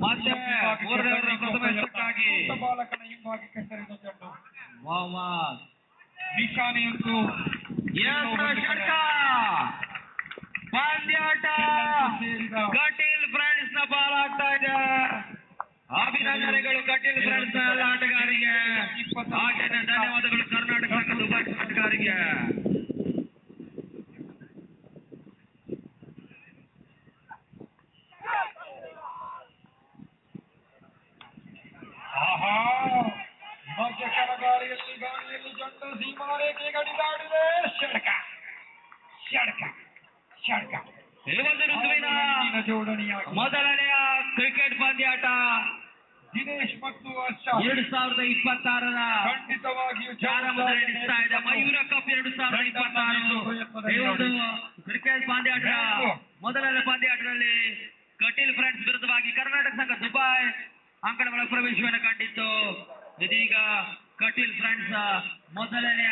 ಮತ್ತೆ ಮೂರನೇ ಪ್ರಥಮಕ್ಕಾಗಿ ಬಾಲಕನ ಹಿಂಭಾಗಕ್ಕೆ ಸರಿದ ಚೆಂಡು ಮೊಹಮ್ಮದ್ ನಿಶಾನೆಯೊಂದು ಷಡ್ಕ ಪಂದ್ಯಾಟ ಕಟೀಲ್ ಫ್ರೆಂಡ್ಸ್ ನ ಬಾಲಾಗ್ತಾ ಇದೆ. ಅಭಿನಂದನೆಗಳು ಕಟೀಲ್ ಫ್ರೆಂಡ್ಸ್ ನ ಎಲ್ಲ ಆಟಗಾರರಿಗೆ, ಹಾಗೆ ಧನ್ಯವಾದಗಳು ಕರ್ನಾಟಕ ಸಂಘದ ಆಟಗಾರರಿಗೆ. ಆಹಾ ಮಧ್ಯಕರ ಗಾಳಿಯಲ್ಲಿ ಜಂಡು ಸೀಮಾರೇಖೆ ಗಡಿದಾಡಿದೆ. ಷಡ್ಕ ಷಡ್ಕ ಷಡ್ಕ ಈ ಒಂದು ಋತುವಿನ ಜೋಡಣೆಯಾಗಿ ಮೊದಲನೆಯ ಕ್ರಿಕೆಟ್ ಪಂದ್ಯಾಟ ದಿನೇಶ್ ಮತ್ತು ಹರ್ಷ 2026ರ ಖಂಡಿತವಾಗಿಯೂ ಪ್ರಾರಂಭ ನಡೆಸ್ತಾ ಇದೆ. ಮಯೂರ ಕಪ್ 2026 ಈ ಒಂದು ಕ್ರಿಕೆಟ್ ಪಂದ್ಯಾಟ ಮೊದಲನೇ ಪಂದ್ಯಾಟದಲ್ಲಿ ಕಟೀಲ್ ಫ್ರೆಂಡ್ಸ್ ವಿರುದ್ಧವಾಗಿ ಕರ್ನಾಟಕ ಸಂಘ ದುಬೈ ಅಂಕಣ ಒಳ ಪ್ರವೇಶವನ್ನು ಕಂಡಿತ್ತು. ಇದೀಗ ಕಟೀಲ್ ಫ್ರೆಂಡ್ಸ್ ಮೊದಲನೆಯ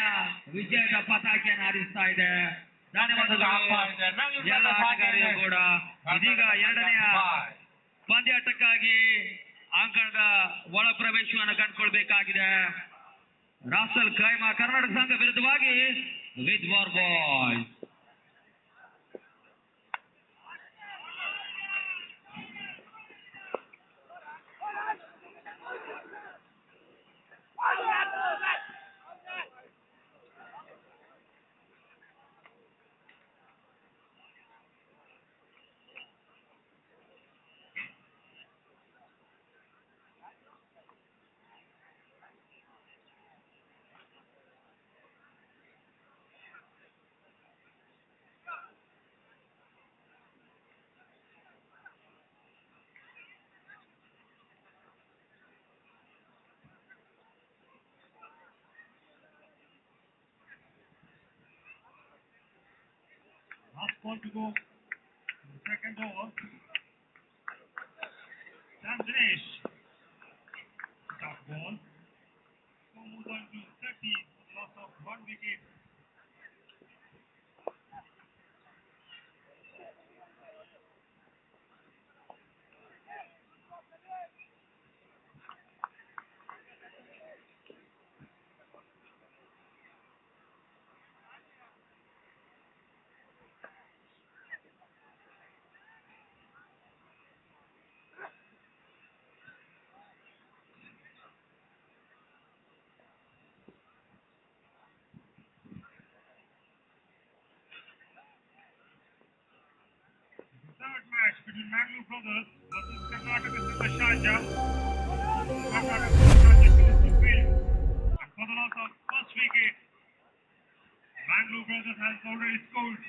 ವಿಜಯದ ಪತಾಕೆಯನ್ನು ಹಾರಿಸ್ತಾ ಇದೆ. ಧನ್ಯವಾದಗಳು ಎಲ್ಲ ಆಟಗಾರರಿಗೂ ಕೂಡ. ಇದೀಗ ಎರಡನೆಯ ಪಂದ್ಯಾಟಕ್ಕಾಗಿ ಅಂಕಣದ ಒಳ ಪ್ರವೇಶವನ್ನು ಕಂಡುಕೊಳ್ಬೇಕಾಗಿದೆ. ರಾಸಲ್ ಖೈಮಾ ಕರ್ನಾಟಕ ಸಂಘ ವಿರುದ್ಧವಾಗಿ with war boys. Last ball to go. Second over. Sam Dinesh. Stop ball. So moves on to 30. Loss of 1 wicket. Third match between Mangalore Brothers versus Karnataka Super Sharjah. Karnataka Super Sharjah goes to field, and for the loss of first wicket, Mangalore Brothers has already scored